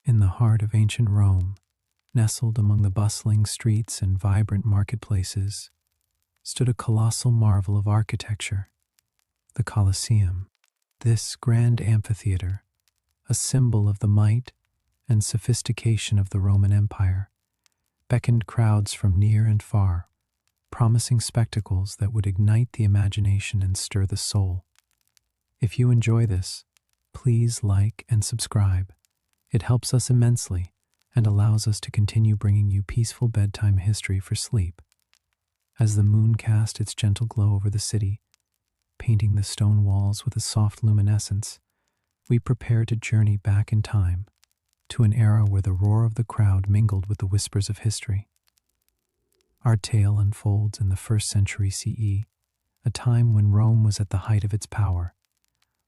In the heart of ancient Rome, nestled among the bustling streets and vibrant marketplaces, stood a colossal marvel of architecture, the Colosseum. This grand amphitheater, a symbol of the might and sophistication of the Roman Empire, beckoned crowds from near and far, promising spectacles that would ignite the imagination and stir the soul. If you enjoy this, please like and subscribe. It helps us immensely and allows us to continue bringing you peaceful bedtime history for sleep. As the moon cast its gentle glow over the city, painting the stone walls with a soft luminescence, we prepare to journey back in time to an era where the roar of the crowd mingled with the whispers of history. Our tale unfolds in the 1st century CE, a time when Rome was at the height of its power,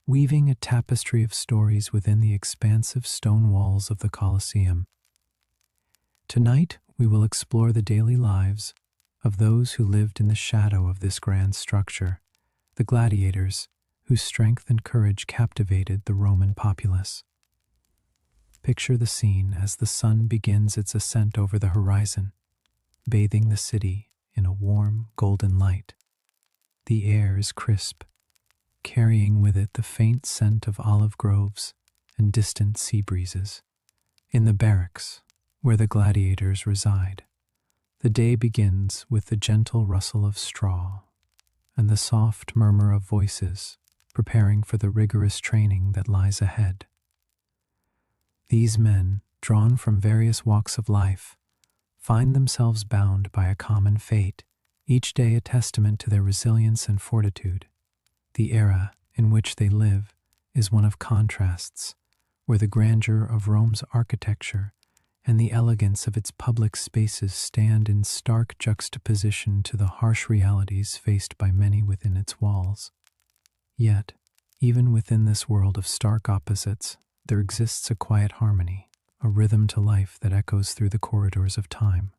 weaving a tapestry of stories within the expansive stone walls of the Colosseum. Tonight, we will explore the daily lives of those who lived in the shadow of this grand structure, the gladiators, whose strength and courage captivated the Roman populace. Picture the scene as the sun begins its ascent over the horizon, bathing the city in a warm, golden light. The air is crisp, carrying with it the faint scent of olive groves and distant sea breezes. In the barracks, where the gladiators reside, the day begins with the gentle rustle of straw and the soft murmur of voices preparing for the rigorous training that lies ahead. These men, drawn from various walks of life, find themselves bound by a common fate, each day a testament to their resilience and fortitude. The era in which they live is one of contrasts, where the grandeur of Rome's architecture and the elegance of its public spaces stand in stark juxtaposition to the harsh realities faced by many within its walls. Yet, even within this world of stark opposites, there exists a quiet harmony, a rhythm to life that echoes through the corridors of time.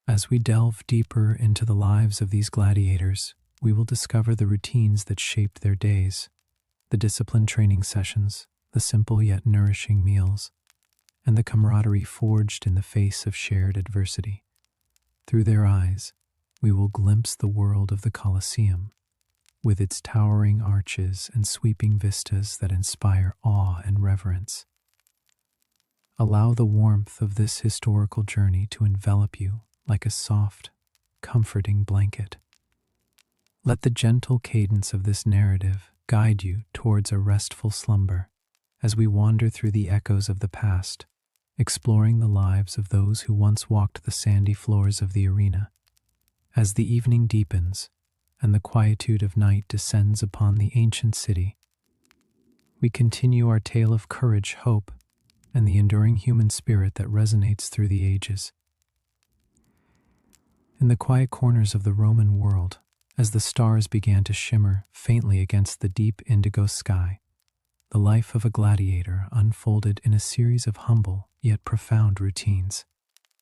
As we delve deeper into the lives of these gladiators, we will discover the routines that shaped their days, the disciplined training sessions, the simple yet nourishing meals, and the camaraderie forged in the face of shared adversity. Through their eyes, we will glimpse the world of the Colosseum, with its towering arches and sweeping vistas that inspire awe and reverence. Allow the warmth of this historical journey to envelop you like a soft, comforting blanket. Let the gentle cadence of this narrative guide you towards a restful slumber as we wander through the echoes of the past, exploring the lives of those who once walked the sandy floors of the arena. As the evening deepens and the quietude of night descends upon the ancient city, we continue our tale of courage, hope, and the enduring human spirit that resonates through the ages. In the quiet corners of the Roman world, as the stars began to shimmer faintly against the deep indigo sky, the life of a gladiator unfolded in a series of humble yet profound routines.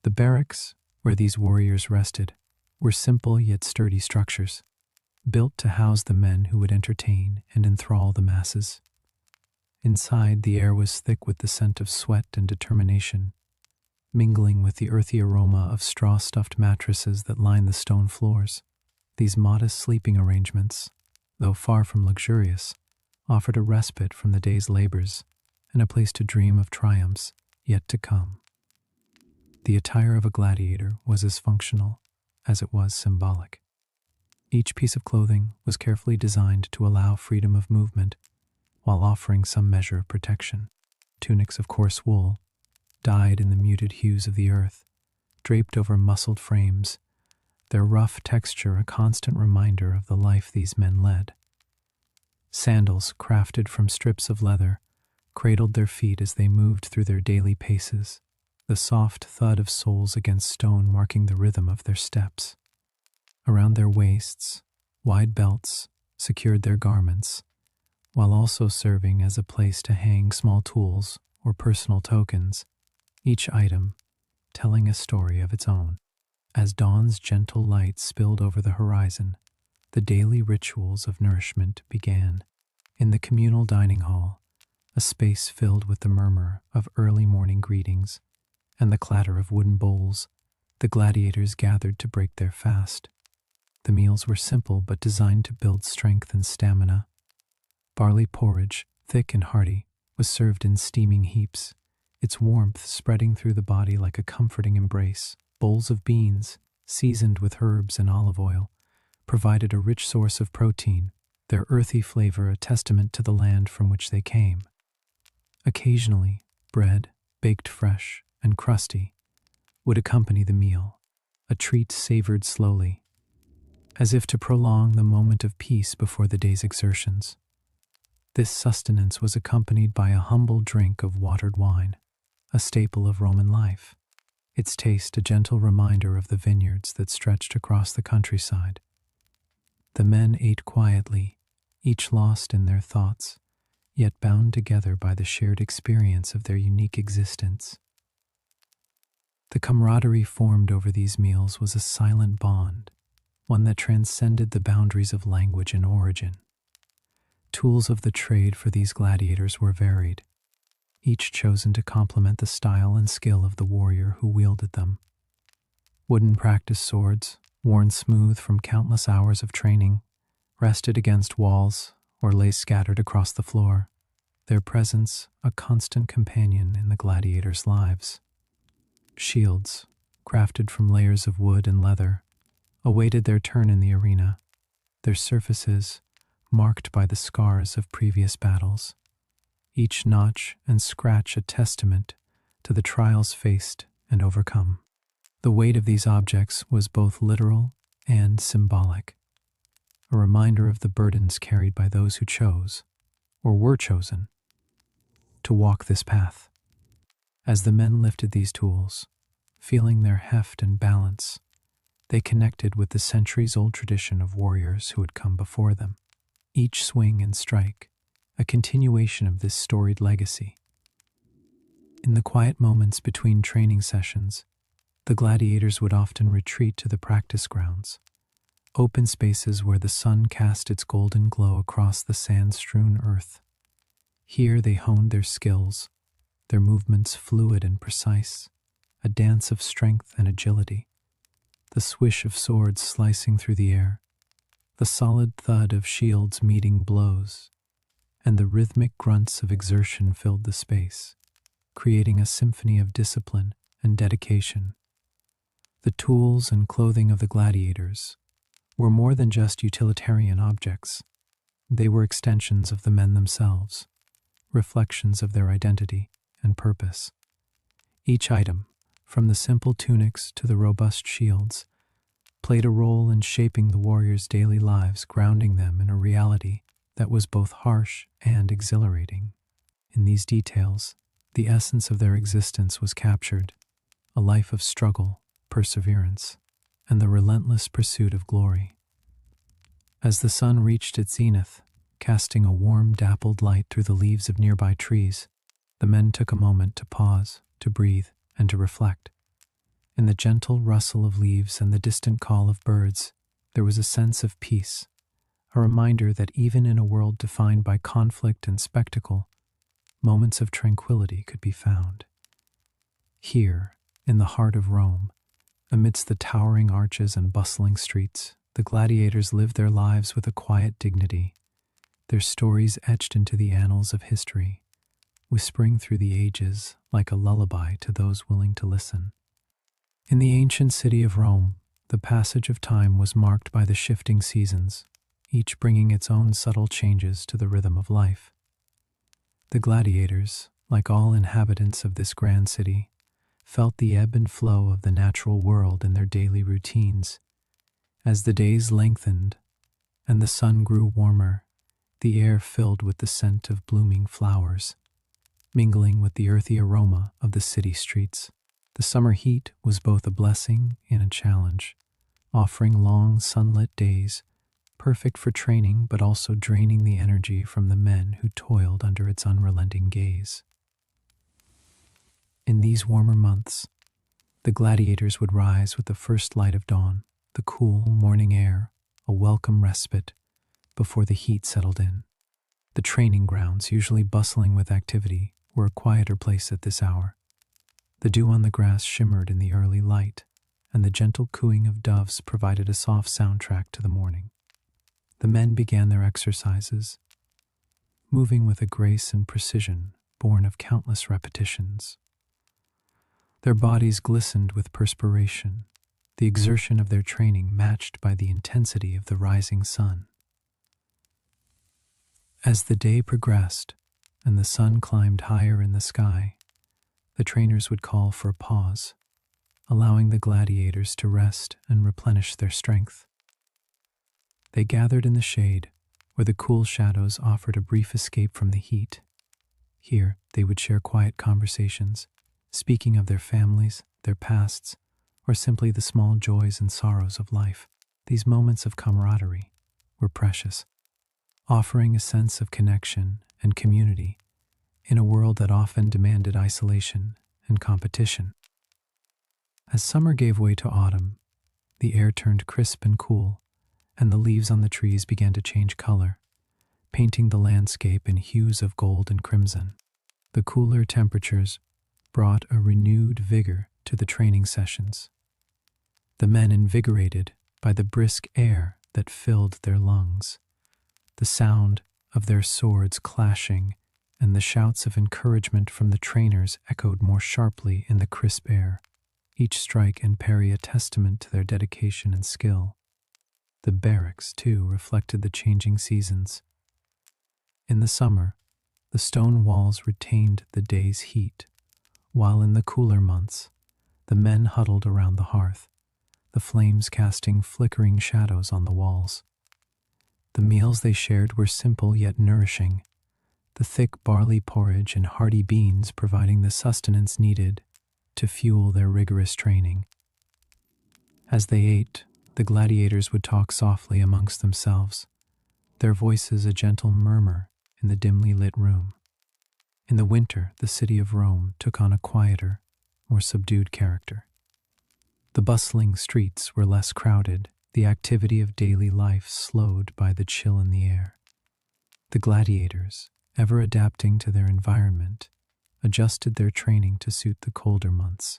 The barracks, where these warriors rested, were simple yet sturdy structures, built to house the men who would entertain and enthrall the masses. Inside, the air was thick with the scent of sweat and determination, mingling with the earthy aroma of straw-stuffed mattresses that lined the stone floors. These modest sleeping arrangements, though far from luxurious, offered a respite from the day's labors and a place to dream of triumphs yet to come. The attire of a gladiator was as functional as it was symbolic. Each piece of clothing was carefully designed to allow freedom of movement while offering some measure of protection. Tunics of coarse wool, dyed in the muted hues of the earth, draped over muscled frames, their rough texture a constant reminder of the life these men led. Sandals, crafted from strips of leather, cradled their feet as they moved through their daily paces, the soft thud of soles against stone marking the rhythm of their steps. Around their waists, wide belts secured their garments, while also serving as a place to hang small tools or personal tokens, each item telling a story of its own. As dawn's gentle light spilled over the horizon, the daily rituals of nourishment began. In the communal dining hall, a space filled with the murmur of early morning greetings and the clatter of wooden bowls. The gladiators gathered to break their fast. The meals were simple but designed to build strength and stamina. Barley porridge, thick and hearty, was served in steaming heaps, its warmth spreading through the body like a comforting embrace. Bowls of beans, seasoned with herbs and olive oil, provided a rich source of protein, their earthy flavor a testament to the land from which they came. Occasionally, bread, baked fresh and crusty, would accompany the meal, a treat savored slowly, as if to prolong the moment of peace before the day's exertions. This sustenance was accompanied by a humble drink of watered wine, a staple of Roman life, its taste a gentle reminder of the vineyards that stretched across the countryside. The men ate quietly, each lost in their thoughts, yet bound together by the shared experience of their unique existence. The camaraderie formed over these meals was a silent bond, one that transcended the boundaries of language and origin. Tools of the trade for these gladiators were varied, each chosen to complement the style and skill of the warrior who wielded them. Wooden practice swords, worn smooth from countless hours of training, rested against walls or lay scattered across the floor, their presence a constant companion in the gladiators' lives. Shields, crafted from layers of wood and leather, awaited their turn in the arena, their surfaces marked by the scars of previous battles, each notch and scratch a testament to the trials faced and overcome. The weight of these objects was both literal and symbolic, a reminder of the burdens carried by those who chose, or were chosen, to walk this path. As the men lifted these tools, feeling their heft and balance, they connected with the centuries-old tradition of warriors who had come before them. Each swing and strike, a continuation of this storied legacy. In the quiet moments between training sessions, the gladiators would often retreat to the practice grounds, open spaces where the sun cast its golden glow across the sand-strewn earth. Here they honed their skills, their movements fluid and precise, a dance of strength and agility, the swish of swords slicing through the air, the solid thud of shields meeting blows, and the rhythmic grunts of exertion filled the space, creating a symphony of discipline and dedication. The tools and clothing of the gladiators were more than just utilitarian objects. They were extensions of the men themselves, reflections of their identity and purpose. Each item, from the simple tunics to the robust shields, played a role in shaping the warriors' daily lives, grounding them in a reality that was both harsh and exhilarating. In these details, the essence of their existence was captured, a life of struggle, perseverance, and the relentless pursuit of glory. As the sun reached its zenith, casting a warm, dappled light through the leaves of nearby trees, the men took a moment to pause, to breathe, and to reflect. In the gentle rustle of leaves and the distant call of birds, there was a sense of peace, a reminder that even in a world defined by conflict and spectacle, moments of tranquility could be found. Here, in the heart of Rome, amidst the towering arches and bustling streets, the gladiators lived their lives with a quiet dignity, their stories etched into the annals of history, whispering through the ages like a lullaby to those willing to listen. In the ancient city of Rome, the passage of time was marked by the shifting seasons, each bringing its own subtle changes to the rhythm of life. The gladiators, like all inhabitants of this grand city, felt the ebb and flow of the natural world in their daily routines. As the days lengthened and the sun grew warmer, the air filled with the scent of blooming flowers, mingling with the earthy aroma of the city streets. The summer heat was both a blessing and a challenge, offering long sunlit days, perfect for training but also draining the energy from the men who toiled under its unrelenting gaze. In these warmer months, the gladiators would rise with the first light of dawn, the cool morning air, a welcome respite before the heat settled in. The training grounds, usually bustling with activity, were a quieter place at this hour. The dew on the grass shimmered in the early light, and the gentle cooing of doves provided a soft soundtrack to the morning. The men began their exercises, moving with a grace and precision born of countless repetitions. Their bodies glistened with perspiration, the exertion of their training matched by the intensity of the rising sun. As the day progressed and the sun climbed higher in the sky, the trainers would call for a pause, allowing the gladiators to rest and replenish their strength. They gathered in the shade, where the cool shadows offered a brief escape from the heat. Here, they would share quiet conversations, speaking of their families, their pasts, or simply the small joys and sorrows of life. These moments of camaraderie were precious, offering a sense of connection and community in a world that often demanded isolation and competition. As summer gave way to autumn, the air turned crisp and cool, and the leaves on the trees began to change color, painting the landscape in hues of gold and crimson. The cooler temperatures brought a renewed vigor to the training sessions. The men invigorated by the brisk air that filled their lungs, the sound of their swords clashing and the shouts of encouragement from the trainers echoed more sharply in the crisp air, each strike and parry a testament to their dedication and skill. The barracks, too, reflected the changing seasons. In the summer, the stone walls retained the day's heat, while in the cooler months, the men huddled around the hearth, the flames casting flickering shadows on the walls. The meals they shared were simple yet nourishing, the thick barley porridge and hearty beans providing the sustenance needed to fuel their rigorous training. As they ate, the gladiators would talk softly amongst themselves, their voices a gentle murmur in the dimly lit room. In the winter, the city of Rome took on a quieter, more subdued character. The bustling streets were less crowded, the activity of daily life slowed by the chill in the air. The gladiators, ever adapting to their environment, adjusted their training to suit the colder months.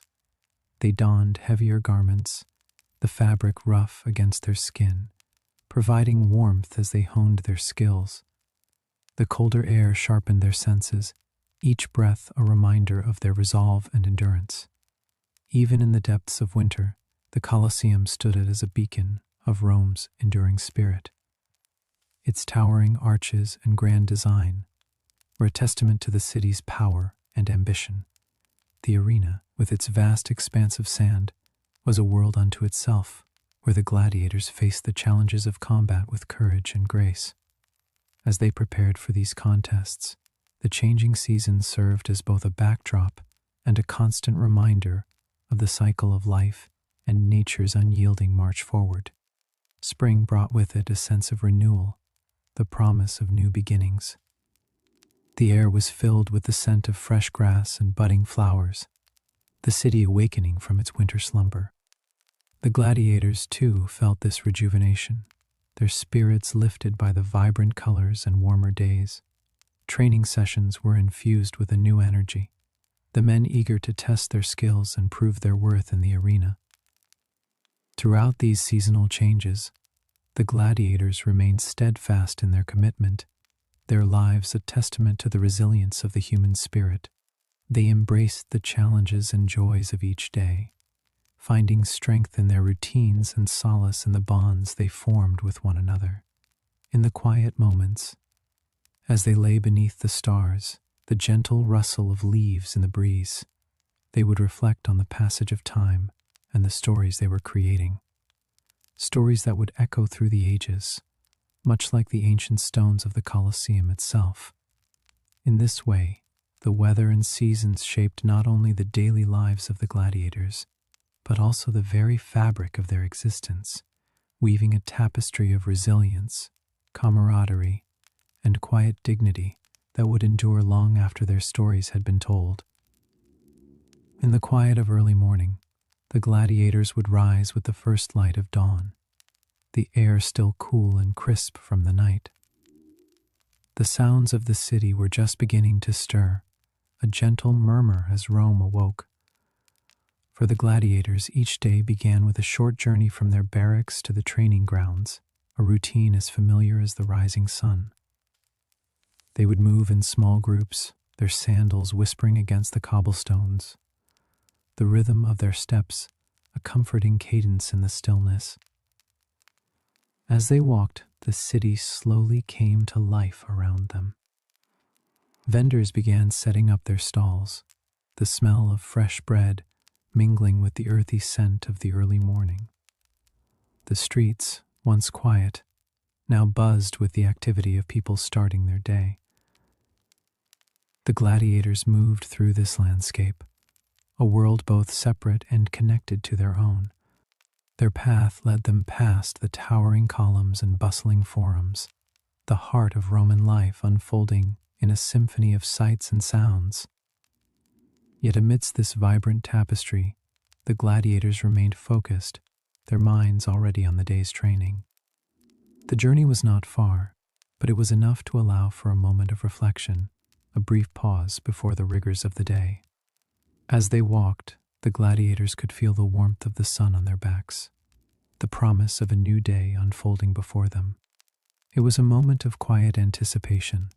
They donned heavier garments, the fabric rough against their skin, providing warmth as they honed their skills. The colder air sharpened their senses, each breath a reminder of their resolve and endurance. Even in the depths of winter, the Colosseum stood as a beacon of Rome's enduring spirit. Its towering arches and grand design were a testament to the city's power and ambition. The arena, with its vast expanse of sand, was a world unto itself, where the gladiators faced the challenges of combat with courage and grace. As they prepared for these contests, the changing seasons served as both a backdrop and a constant reminder of the cycle of life and nature's unyielding march forward. Spring brought with it a sense of renewal, the promise of new beginnings. The air was filled with the scent of fresh grass and budding flowers, the city awakening from its winter slumber. The gladiators, too, felt this rejuvenation, their spirits lifted by the vibrant colors and warmer days. Training sessions were infused with a new energy, the men eager to test their skills and prove their worth in the arena. Throughout these seasonal changes, the gladiators remained steadfast in their commitment, their lives a testament to the resilience of the human spirit. They embraced the challenges and joys of each day, finding strength in their routines and solace in the bonds they formed with one another. In the quiet moments, as they lay beneath the stars, the gentle rustle of leaves in the breeze, they would reflect on the passage of time and the stories they were creating. Stories that would echo through the ages, much like the ancient stones of the Colosseum itself. In this way, the weather and seasons shaped not only the daily lives of the gladiators, but also the very fabric of their existence, weaving a tapestry of resilience, camaraderie, and quiet dignity that would endure long after their stories had been told. In the quiet of early morning, the gladiators would rise with the first light of dawn, the air still cool and crisp from the night. The sounds of the city were just beginning to stir, a gentle murmur as Rome awoke. For the gladiators, each day began with a short journey from their barracks to the training grounds, a routine as familiar as the rising sun. They would move in small groups, their sandals whispering against the cobblestones, the rhythm of their steps a comforting cadence in the stillness. As they walked, the city slowly came to life around them. Vendors began setting up their stalls, the smell of fresh bread mingling with the earthy scent of the early morning. The streets, once quiet, now buzzed with the activity of people starting their day. The gladiators moved through this landscape, a world both separate and connected to their own. Their path led them past the towering columns and bustling forums, the heart of Roman life unfolding in a symphony of sights and sounds. Yet amidst this vibrant tapestry, the gladiators remained focused, their minds already on the day's training. The journey was not far, but it was enough to allow for a moment of reflection, a brief pause before the rigors of the day. As they walked, the gladiators could feel the warmth of the sun on their backs, the promise of a new day unfolding before them. It was a moment of quiet anticipation,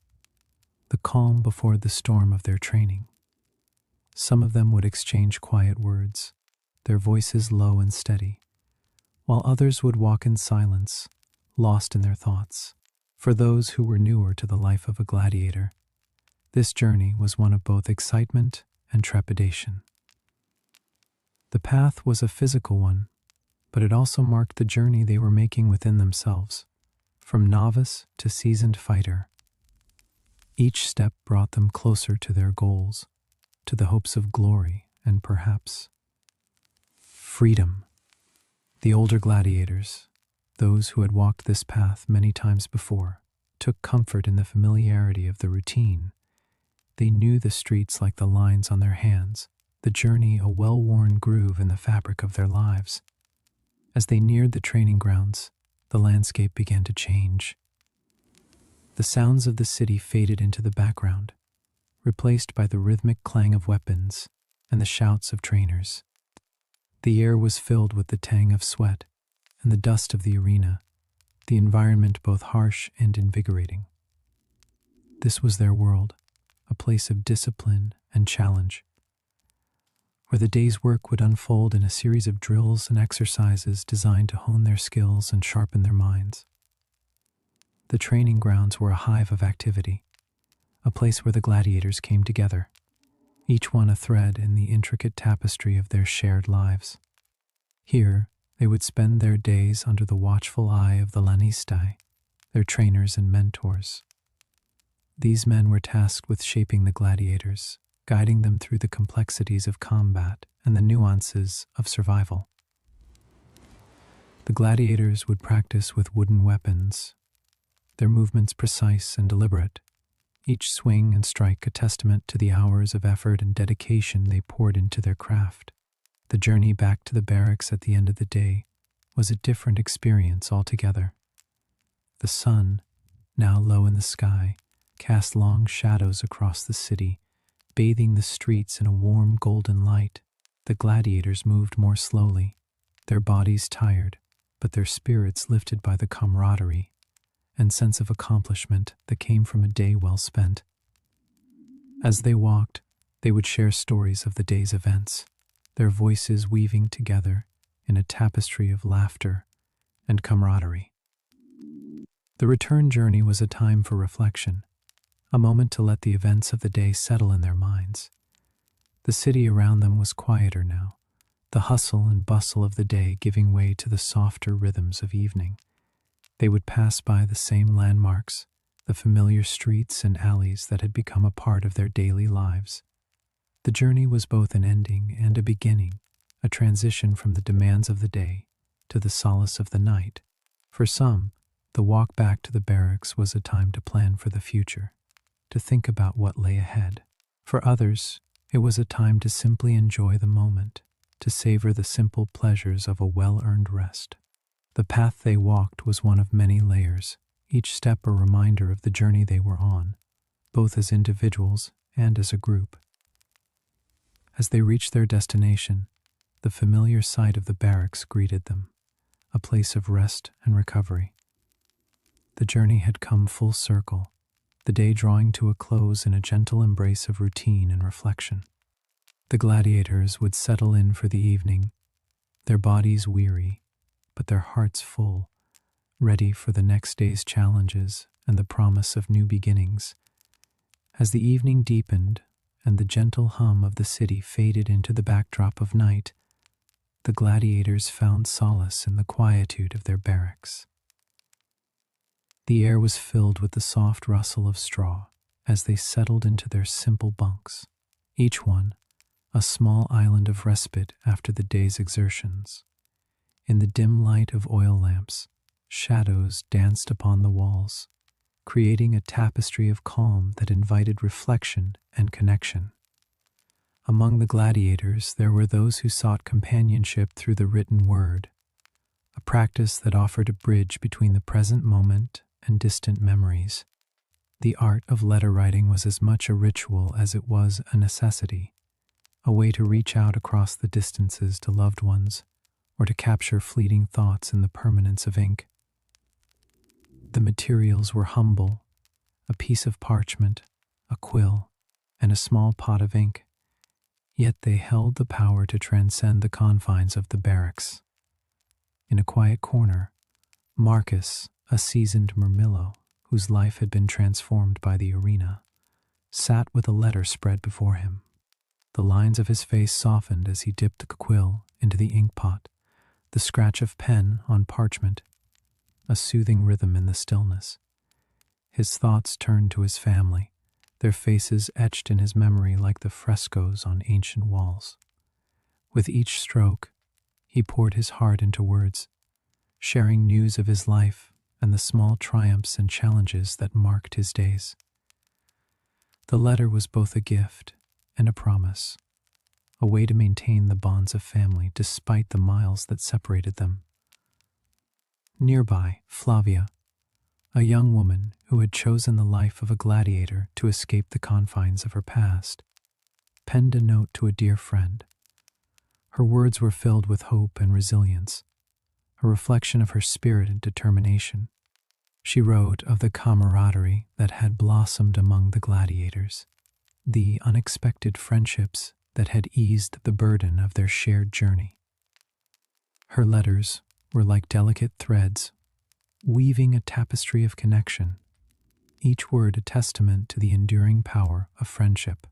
the calm before the storm of their training. Some of them would exchange quiet words, their voices low and steady, while others would walk in silence, lost in their thoughts. For those who were newer to the life of a gladiator, this journey was one of both excitement and trepidation. The path was a physical one, but it also marked the journey they were making within themselves, from novice to seasoned fighter. Each step brought them closer to their goals, to the hopes of glory and perhaps freedom. The older gladiators, those who had walked this path many times before, took comfort in the familiarity of the routine. They knew the streets like the lines on their hands, the journey a well-worn groove in the fabric of their lives. As they neared the training grounds, the landscape began to change. The sounds of the city faded into the background, replaced by the rhythmic clang of weapons and the shouts of trainers. The air was filled with the tang of sweat and the dust of the arena, the environment both harsh and invigorating. This was their world, a place of discipline and challenge, where the day's work would unfold in a series of drills and exercises designed to hone their skills and sharpen their minds. The training grounds were a hive of activity, a place where the gladiators came together, each one a thread in the intricate tapestry of their shared lives. Here, they would spend their days under the watchful eye of the lanistae, their trainers and mentors. These men were tasked with shaping the gladiators, guiding them through the complexities of combat and the nuances of survival. The gladiators would practice with wooden weapons, their movements precise and deliberate, each swing and strike a testament to the hours of effort and dedication they poured into their craft. The journey back to the barracks at the end of the day was a different experience altogether. The sun, now low in the sky, cast long shadows across the city, bathing the streets in a warm golden light. The gladiators moved more slowly, their bodies tired, but their spirits lifted by the camaraderie and sense of accomplishment that came from a day well spent. As they walked, they would share stories of the day's events, their voices weaving together in a tapestry of laughter and camaraderie. The return journey was a time for reflection, a moment to let the events of the day settle in their minds. The city around them was quieter now, the hustle and bustle of the day giving way to the softer rhythms of evening. They would pass by the same landmarks, the familiar streets and alleys that had become a part of their daily lives. The journey was both an ending and a beginning, a transition from the demands of the day to the solace of the night. For some, the walk back to the barracks was a time to plan for the future, to think about what lay ahead. For others, it was a time to simply enjoy the moment, to savor the simple pleasures of a well-earned rest. The path they walked was one of many layers, each step a reminder of the journey they were on, both as individuals and as a group. As they reached their destination, the familiar sight of the barracks greeted them, a place of rest and recovery. The journey had come full circle, the day drawing to a close in a gentle embrace of routine and reflection. The gladiators would settle in for the evening, their bodies weary, but their hearts full, ready for the next day's challenges and the promise of new beginnings. As the evening deepened and the gentle hum of the city faded into the backdrop of night, the gladiators found solace in the quietude of their barracks. The air was filled with the soft rustle of straw as they settled into their simple bunks, each one a small island of respite after the day's exertions. In the dim light of oil lamps, shadows danced upon the walls, creating a tapestry of calm that invited reflection and connection. Among the gladiators, there were those who sought companionship through the written word, a practice that offered a bridge between the present moment and distant memories. The art of letter writing was as much a ritual as it was a necessity, a way to reach out across the distances to loved ones, or to capture fleeting thoughts in the permanence of ink. The materials were humble: a piece of parchment, a quill, and a small pot of ink, yet they held the power to transcend the confines of the barracks. In a quiet corner, Marcus, a seasoned Murmillo, whose life had been transformed by the arena, sat with a letter spread before him. The lines of his face softened as he dipped the quill into the ink pot, the scratch of pen on parchment, a soothing rhythm in the stillness. His thoughts turned to his family, their faces etched in his memory like the frescoes on ancient walls. With each stroke, he poured his heart into words, sharing news of his life and the small triumphs and challenges that marked his days. The letter was both a gift and a promise, a way to maintain the bonds of family despite the miles that separated them. Nearby, Flavia, a young woman who had chosen the life of a gladiator to escape the confines of her past, penned a note to a dear friend. Her words were filled with hope and resilience, a reflection of her spirit and determination. She wrote of the camaraderie that had blossomed among the gladiators, the unexpected friendships that had eased the burden of their shared journey. Her letters were like delicate threads, weaving a tapestry of connection, each word a testament to the enduring power of friendship.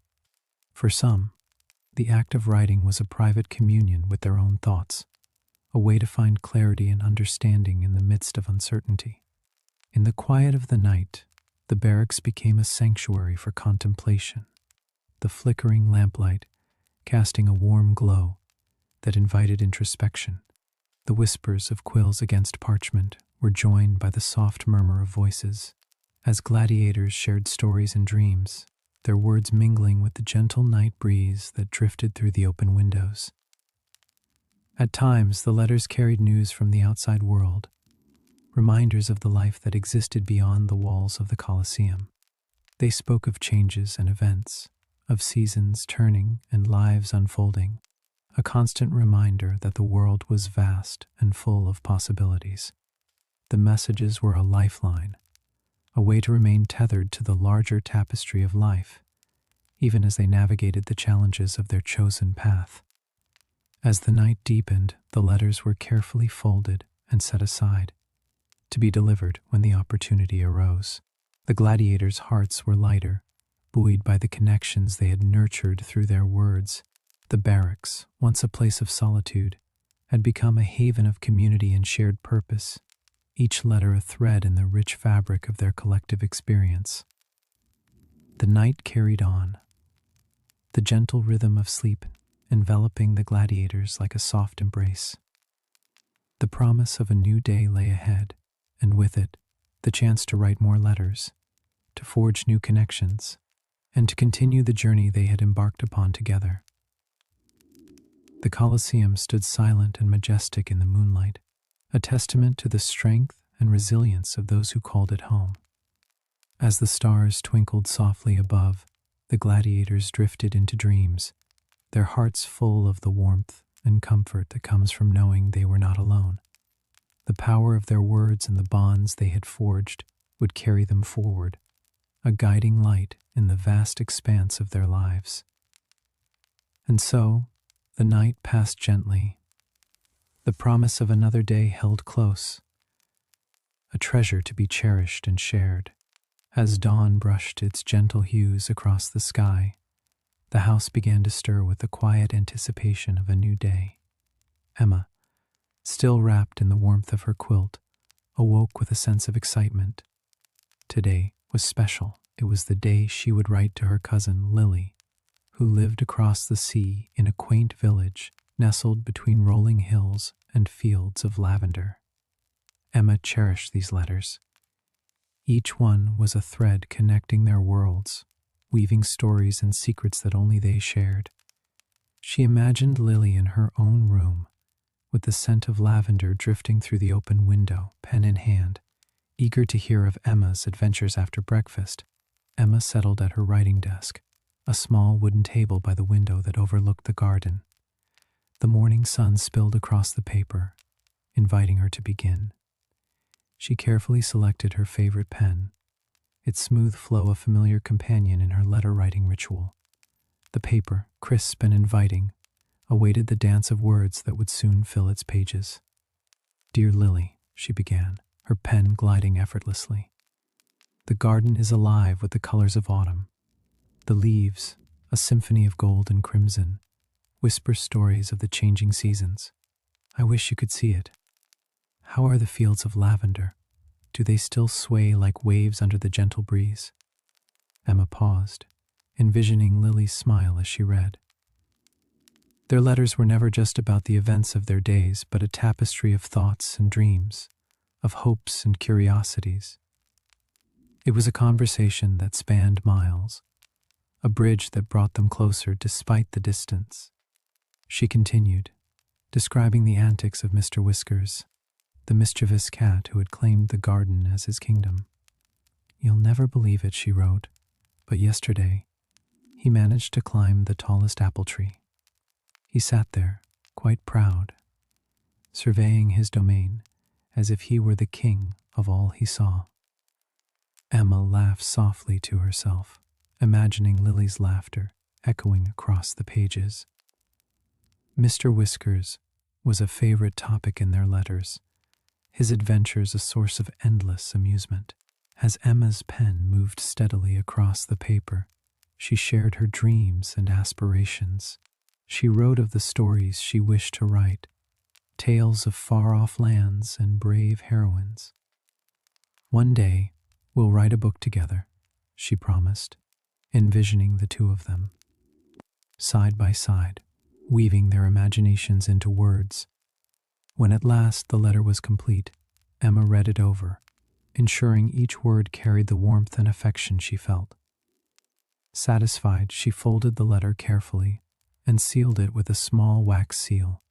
For some, the act of writing was a private communion with their own thoughts, a way to find clarity and understanding in the midst of uncertainty. In the quiet of the night, the barracks became a sanctuary for contemplation, the flickering lamplight casting a warm glow that invited introspection. The whispers of quills against parchment were joined by the soft murmur of voices, as gladiators shared stories and dreams, their words mingling with the gentle night breeze that drifted through the open windows. At times, the letters carried news from the outside world, reminders of the life that existed beyond the walls of the Colosseum. They spoke of changes and events, of seasons turning and lives unfolding, a constant reminder that the world was vast and full of possibilities. The messages were a lifeline, a way to remain tethered to the larger tapestry of life, even as they navigated the challenges of their chosen path. As the night deepened, the letters were carefully folded and set aside, to be delivered when the opportunity arose. The gladiators' hearts were lighter, buoyed by the connections they had nurtured through their words. The barracks, once a place of solitude, had become a haven of community and shared purpose, each letter a thread in the rich fabric of their collective experience. The night carried on, the gentle rhythm of sleep enveloping the gladiators like a soft embrace. The promise of a new day lay ahead, and with it, the chance to write more letters, to forge new connections, and to continue the journey they had embarked upon together. The Colosseum stood silent and majestic in the moonlight, a testament to the strength and resilience of those who called it home. As the stars twinkled softly above, the gladiators drifted into dreams, their hearts full of the warmth and comfort that comes from knowing they were not alone. The power of their words and the bonds they had forged would carry them forward, a guiding light in the vast expanse of their lives. And so, the night passed gently, the promise of another day held close, a treasure to be cherished and shared. As dawn brushed its gentle hues across the sky, the house began to stir with the quiet anticipation of a new day. Emma, still wrapped in the warmth of her quilt, awoke with a sense of excitement. Today was special. It was the day she would write to her cousin Lily, who lived across the sea in a quaint village nestled between rolling hills and fields of lavender. Emma cherished these letters. Each one was a thread connecting their worlds, weaving stories and secrets that only they shared. She imagined Lily in her own room, with the scent of lavender drifting through the open window, pen in hand, eager to hear of Emma's adventures after breakfast. Emma settled at her writing desk, a small wooden table by the window that overlooked the garden. The morning sun spilled across the paper, inviting her to begin. She carefully selected her favorite pen, its smooth flow a familiar companion in her letter-writing ritual. The paper, crisp and inviting, awaited the dance of words that would soon fill its pages. "Dear Lily," she began, her pen gliding effortlessly. "The garden is alive with the colors of autumn. The leaves, a symphony of gold and crimson, whisper stories of the changing seasons. I wish you could see it. How are the fields of lavender? Do they still sway like waves under the gentle breeze?" Emma paused, envisioning Lily's smile as she read. Their letters were never just about the events of their days, but a tapestry of thoughts and dreams, of hopes and curiosities. It was a conversation that spanned miles, a bridge that brought them closer despite the distance. She continued, describing the antics of Mr. Whiskers, the mischievous cat who had claimed the garden as his kingdom. "You'll never believe it," she wrote, "but yesterday he managed to climb the tallest apple tree. He sat there, quite proud, surveying his domain as if he were the king of all he saw." Emma laughed softly to herself, imagining Lily's laughter echoing across the pages. Mr. Whiskers was a favorite topic in their letters, his adventures a source of endless amusement. As Emma's pen moved steadily across the paper, she shared her dreams and aspirations. She wrote of the stories she wished to write, tales of far-off lands and brave heroines. "One day, we'll write a book together," she promised, envisioning the two of them, side by side, weaving their imaginations into words. When at last the letter was complete, Emma read it over, ensuring each word carried the warmth and affection she felt. Satisfied, she folded the letter carefully and sealed it with a small wax seal,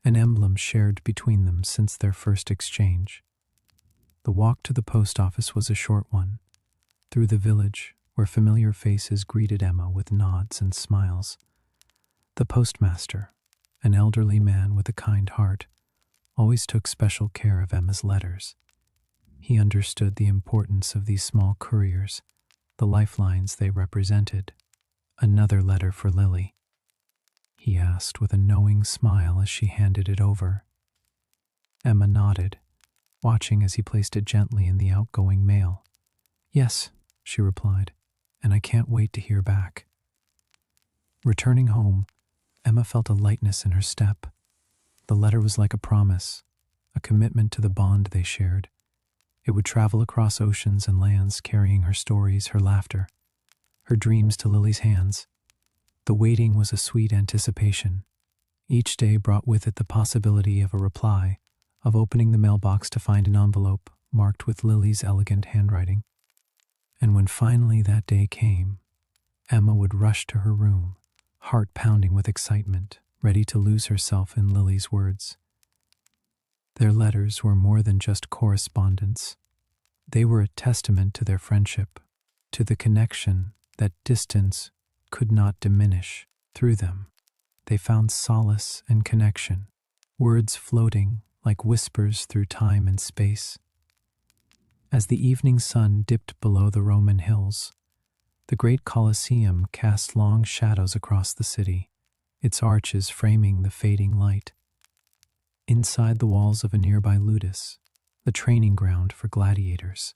an emblem shared between them since their first exchange. The walk to the post office was a short one, through the village where familiar faces greeted Emma with nods and smiles. The postmaster, an elderly man with a kind heart, always took special care of Emma's letters. He understood the importance of these small couriers, the lifelines they represented. "Another letter for Lily?" he asked with a knowing smile as she handed it over. Emma nodded, watching as he placed it gently in the outgoing mail. "Yes," she replied, "and I can't wait to hear back." Returning home, Emma felt a lightness in her step. The letter was like a promise, a commitment to the bond they shared. It would travel across oceans and lands, carrying her stories, her laughter, her dreams to Lily's hands. The waiting was a sweet anticipation. Each day brought with it the possibility of a reply, of opening the mailbox to find an envelope marked with Lily's elegant handwriting. And when finally that day came, Emma would rush to her room, heart pounding with excitement, ready to lose herself in Lily's words. Their letters were more than just correspondence. They were a testament to their friendship, to the connection that distance could not diminish. Through them, they found solace and connection, words floating like whispers through time and space. As the evening sun dipped below the Roman hills, the great Colosseum cast long shadows across the city, its arches framing the fading light. Inside the walls of a nearby ludus, the training ground for gladiators,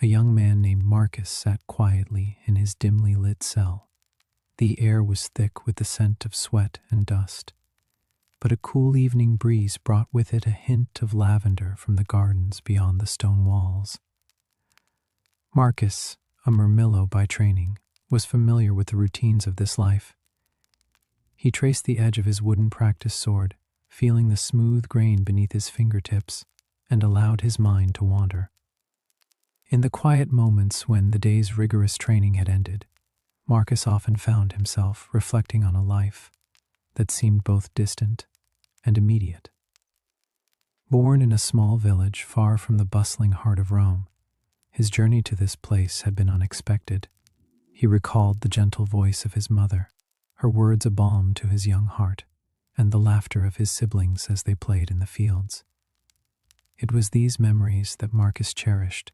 a young man named Marcus sat quietly in his dimly lit cell. The air was thick with the scent of sweat and dust, but a cool evening breeze brought with it a hint of lavender from the gardens beyond the stone walls. Marcus, a Murmillo by training, was familiar with the routines of this life. He traced the edge of his wooden practice sword, feeling the smooth grain beneath his fingertips, and allowed his mind to wander. In the quiet moments when the day's rigorous training had ended, Marcus often found himself reflecting on a life that seemed both distant and immediate. Born in a small village far from the bustling heart of Rome, his journey to this place had been unexpected. He recalled the gentle voice of his mother, her words a balm to his young heart, and the laughter of his siblings as they played in the fields. It was these memories that Marcus cherished,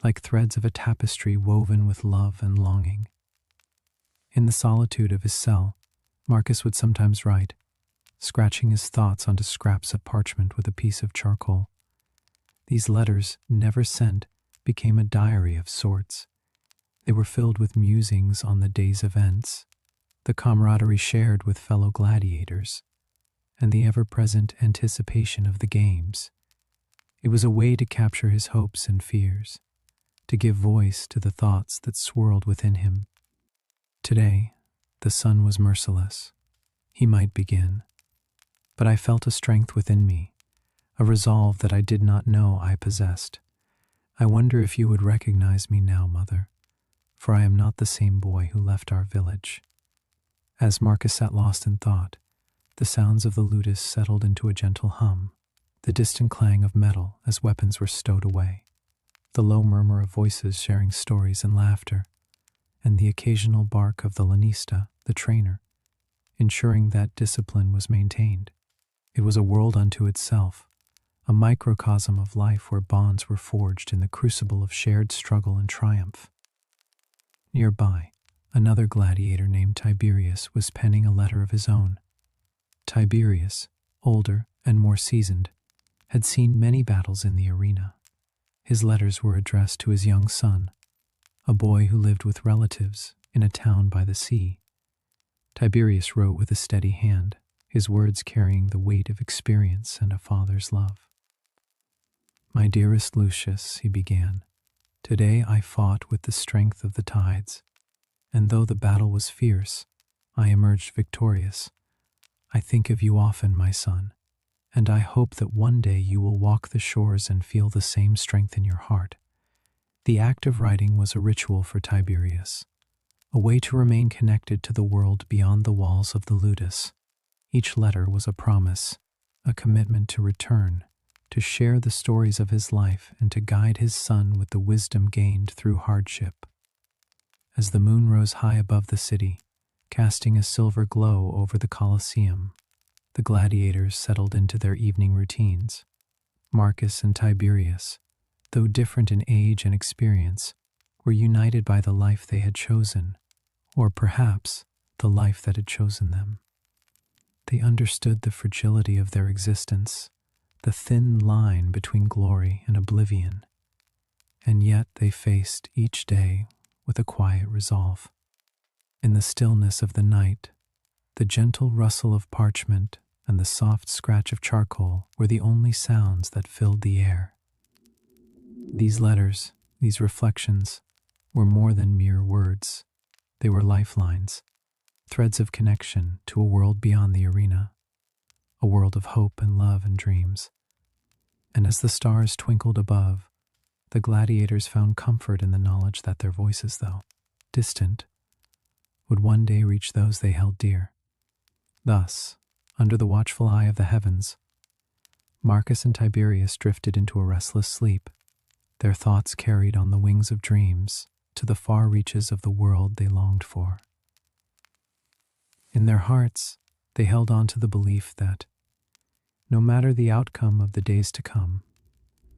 like threads of a tapestry woven with love and longing. In the solitude of his cell, Marcus would sometimes write, scratching his thoughts onto scraps of parchment with a piece of charcoal. These letters, never sent, became a diary of sorts. They were filled with musings on the day's events, the camaraderie shared with fellow gladiators, and the ever-present anticipation of the games. It was a way to capture his hopes and fears, to give voice to the thoughts that swirled within him. Today, the sun was merciless. He might begin, but I felt a strength within me, a resolve that I did not know I possessed. I wonder if you would recognize me now, Mother, for I am not the same boy who left our village. As Marcus sat lost in thought, the sounds of the ludus settled into a gentle hum, the distant clang of metal as weapons were stowed away, the low murmur of voices sharing stories and laughter, and the occasional bark of the lanista, the trainer, ensuring that discipline was maintained. It was a world unto itself, a microcosm of life where bonds were forged in the crucible of shared struggle and triumph. Nearby, another gladiator named Tiberius was penning a letter of his own. Tiberius, older and more seasoned, had seen many battles in the arena. His letters were addressed to his young son, a boy who lived with relatives in a town by the sea. Tiberius wrote with a steady hand, his words carrying the weight of experience and a father's love. "My dearest Lucius," he began, "today I fought with the strength of the tides, and though the battle was fierce, I emerged victorious. I think of you often, my son, and I hope that one day you will walk the shores and feel the same strength in your heart." The act of writing was a ritual for Tiberius, a way to remain connected to the world beyond the walls of the ludus. Each letter was a promise, a commitment to return, to share the stories of his life and to guide his son with the wisdom gained through hardship. As the moon rose high above the city, casting a silver glow over the Colosseum, the gladiators settled into their evening routines. Marcus and Tiberius, though different in age and experience, were united by the life they had chosen, or perhaps the life that had chosen them. They understood the fragility of their existence, the thin line between glory and oblivion, and yet they faced each day with a quiet resolve. In the stillness of the night, the gentle rustle of parchment and the soft scratch of charcoal were the only sounds that filled the air. These letters, these reflections, were more than mere words. They were lifelines, threads of connection to a world beyond the arena, a world of hope and love and dreams. And as the stars twinkled above, the gladiators found comfort in the knowledge that their voices, though distant, would one day reach those they held dear. Thus, under the watchful eye of the heavens, Marcus and Tiberius drifted into a restless sleep, their thoughts carried on the wings of dreams to the far reaches of the world they longed for. In their hearts, they held on to the belief that, no matter the outcome of the days to come,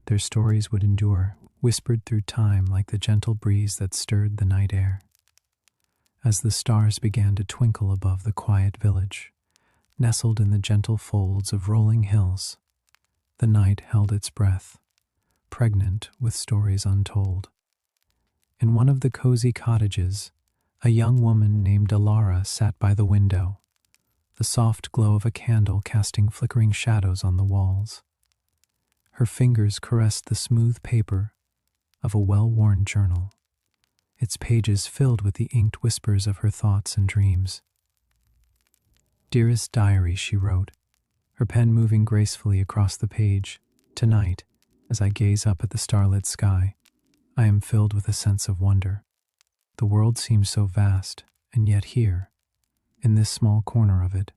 their stories would endure, whispered through time like the gentle breeze that stirred the night air. As the stars began to twinkle above the quiet village, nestled in the gentle folds of rolling hills, the night held its breath, pregnant with stories untold. In one of the cozy cottages, a young woman named Alara sat by the window, the soft glow of a candle casting flickering shadows on the walls. Her fingers caressed the smooth paper of a well-worn journal, its pages filled with the inked whispers of her thoughts and dreams. "Dearest diary," she wrote, her pen moving gracefully across the page, "tonight, as I gaze up at the starlit sky, I am filled with a sense of wonder. The world seems so vast, and yet here, in this small corner of it,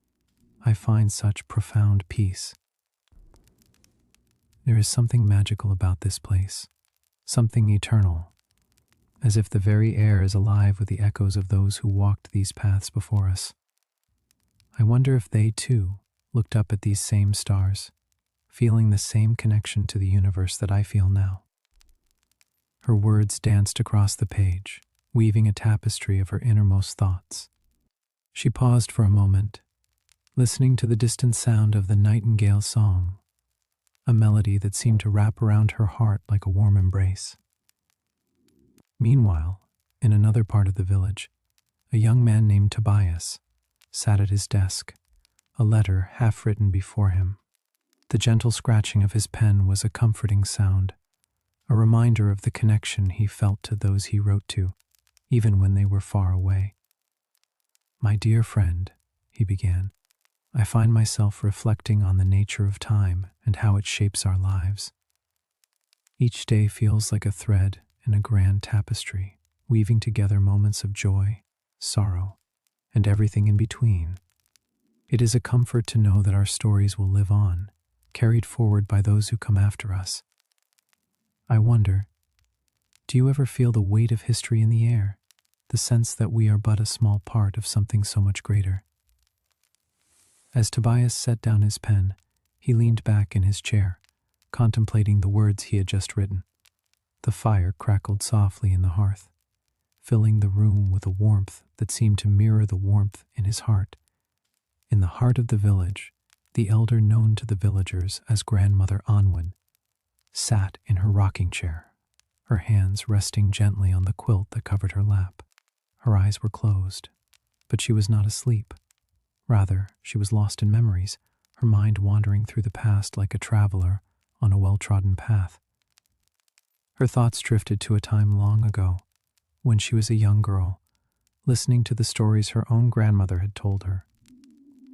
I find such profound peace. There is something magical about this place, something eternal, as if the very air is alive with the echoes of those who walked these paths before us. I wonder if they, too, looked up at these same stars, feeling the same connection to the universe that I feel now." Her words danced across the page, weaving a tapestry of her innermost thoughts. She paused for a moment, listening to the distant sound of the nightingale's song, a melody that seemed to wrap around her heart like a warm embrace. Meanwhile, in another part of the village, a young man named Tobias sat at his desk, a letter half-written before him. The gentle scratching of his pen was a comforting sound, a reminder of the connection he felt to those he wrote to, even when they were far away. "My dear friend," he began, "I find myself reflecting on the nature of time and how it shapes our lives. Each day feels like a thread in a grand tapestry, weaving together moments of joy, sorrow, and everything in between. It is a comfort to know that our stories will live on, carried forward by those who come after us. I wonder, do you ever feel the weight of history in the air, the sense that we are but a small part of something so much greater?" As Tobias set down his pen, he leaned back in his chair, contemplating the words he had just written. The fire crackled softly in the hearth, filling the room with a warmth that seemed to mirror the warmth in his heart. In the heart of the village, the elder known to the villagers as Grandmother Anwen sat in her rocking chair, her hands resting gently on the quilt that covered her lap. Her eyes were closed, but she was not asleep. Rather, she was lost in memories, her mind wandering through the past like a traveler on a well-trodden path. Her thoughts drifted to a time long ago, when she was a young girl, listening to the stories her own grandmother had told her.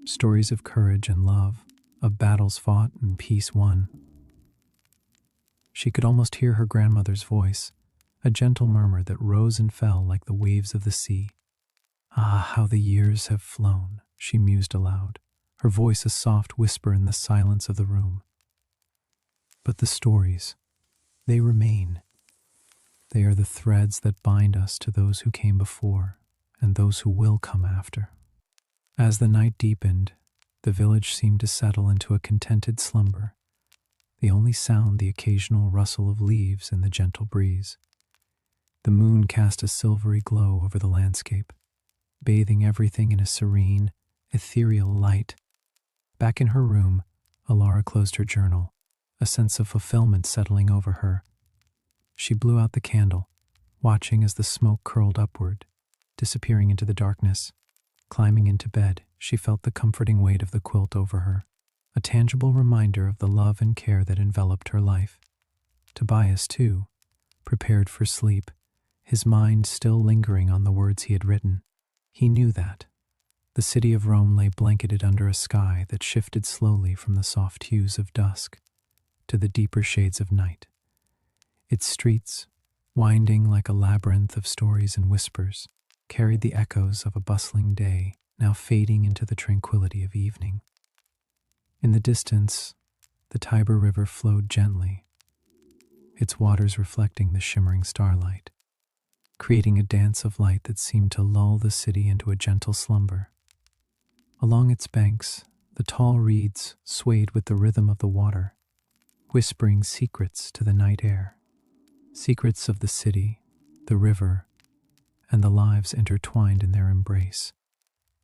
Stories of courage and love, of battles fought and peace won. She could almost hear her grandmother's voice, a gentle murmur that rose and fell like the waves of the sea. "Ah, how the years have flown," she mused aloud, her voice a soft whisper in the silence of the room. But the stories, they remain. They are the threads that bind us to those who came before and those who will come after. As the night deepened, the village seemed to settle into a contented slumber, the only sound the occasional rustle of leaves in the gentle breeze. The moon cast a silvery glow over the landscape, bathing everything in a serene, ethereal light. Back in her room, Alara closed her journal, a sense of fulfillment settling over her. She blew out the candle, watching as the smoke curled upward, disappearing into the darkness. Climbing into bed, she felt the comforting weight of the quilt over her, a tangible reminder of the love and care that enveloped her life. Tobias, too, prepared for sleep, his mind still lingering on the words he had written. He knew that the city of Rome lay blanketed under a sky that shifted slowly from the soft hues of dusk to the deeper shades of night. Its streets, winding like a labyrinth of stories and whispers, carried the echoes of a bustling day, now fading into the tranquility of evening. In the distance, the Tiber River flowed gently, its waters reflecting the shimmering starlight, creating a dance of light that seemed to lull the city into a gentle slumber. Along its banks, the tall reeds swayed with the rhythm of the water, whispering secrets to the night air, secrets of the city, the river, and the lives intertwined in their embrace.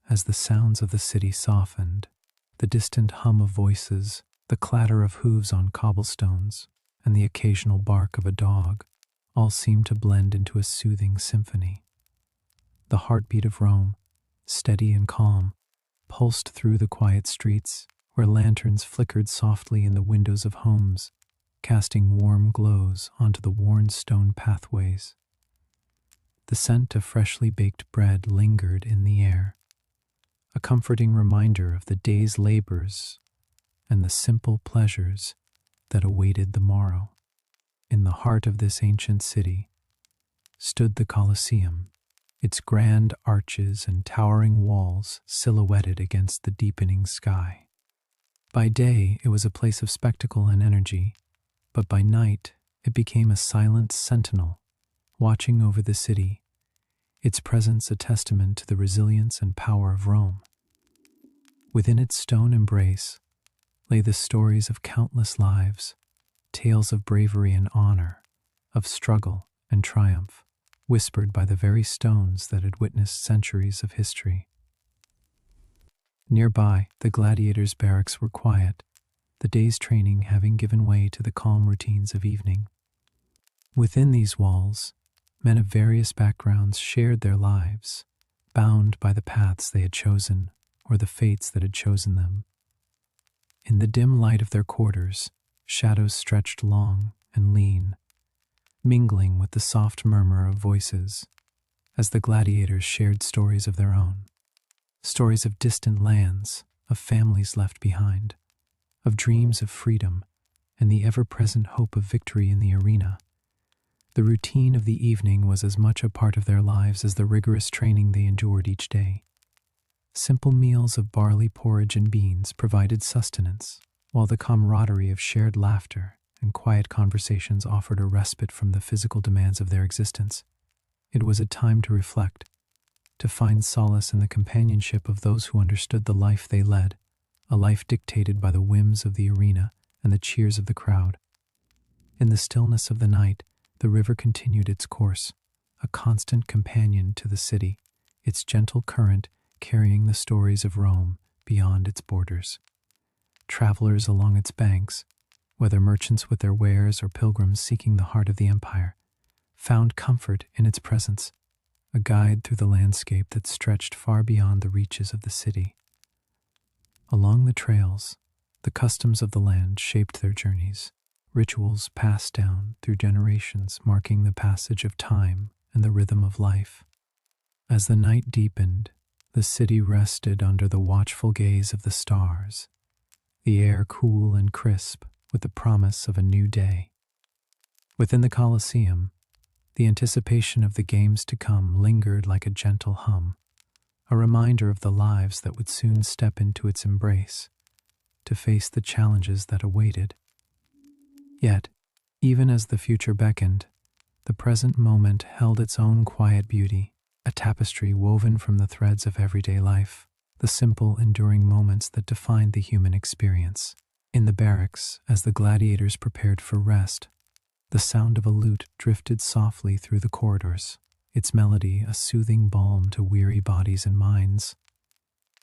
As the sounds of the city softened, the distant hum of voices, the clatter of hooves on cobblestones, and the occasional bark of a dog all seemed to blend into a soothing symphony. The heartbeat of Rome, steady and calm, pulsed through the quiet streets where lanterns flickered softly in the windows of homes, casting warm glows onto the worn stone pathways. The scent of freshly baked bread lingered in the air, a comforting reminder of the day's labors and the simple pleasures that awaited the morrow. In the heart of this ancient city stood the Colosseum, its grand arches and towering walls silhouetted against the deepening sky. By day, it was a place of spectacle and energy, but by night, it became a silent sentinel, watching over the city, its presence a testament to the resilience and power of Rome. Within its stone embrace lay the stories of countless lives, tales of bravery and honor, of struggle and triumph, whispered by the very stones that had witnessed centuries of history. Nearby, the gladiators' barracks were quiet, the day's training having given way to the calm routines of evening. Within these walls, men of various backgrounds shared their lives, bound by the paths they had chosen or the fates that had chosen them. In the dim light of their quarters, shadows stretched long and lean, mingling with the soft murmur of voices as the gladiators shared stories of their own, stories of distant lands, of families left behind, of dreams of freedom, and the ever-present hope of victory in the arena. The routine of the evening was as much a part of their lives as the rigorous training they endured each day. Simple meals of barley porridge and beans provided sustenance, while the camaraderie of shared laughter and quiet conversations offered a respite from the physical demands of their existence. It was a time to reflect, to find solace in the companionship of those who understood the life they led, a life dictated by the whims of the arena and the cheers of the crowd. In the stillness of the night, the river continued its course, a constant companion to the city, its gentle current carrying the stories of Rome beyond its borders. Travelers along its banks, whether merchants with their wares or pilgrims seeking the heart of the empire, found comfort in its presence, a guide through the landscape that stretched far beyond the reaches of the city. Along the trails, the customs of the land shaped their journeys, rituals passed down through generations marking the passage of time and the rhythm of life. As the night deepened, the city rested under the watchful gaze of the stars, the air cool and crisp with the promise of a new day. Within the Colosseum, the anticipation of the games to come lingered like a gentle hum, a reminder of the lives that would soon step into its embrace to face the challenges that awaited. Yet, even as the future beckoned, the present moment held its own quiet beauty, a tapestry woven from the threads of everyday life, the simple, enduring moments that defined the human experience. In the barracks, as the gladiators prepared for rest, the sound of a lute drifted softly through the corridors, its melody a soothing balm to weary bodies and minds.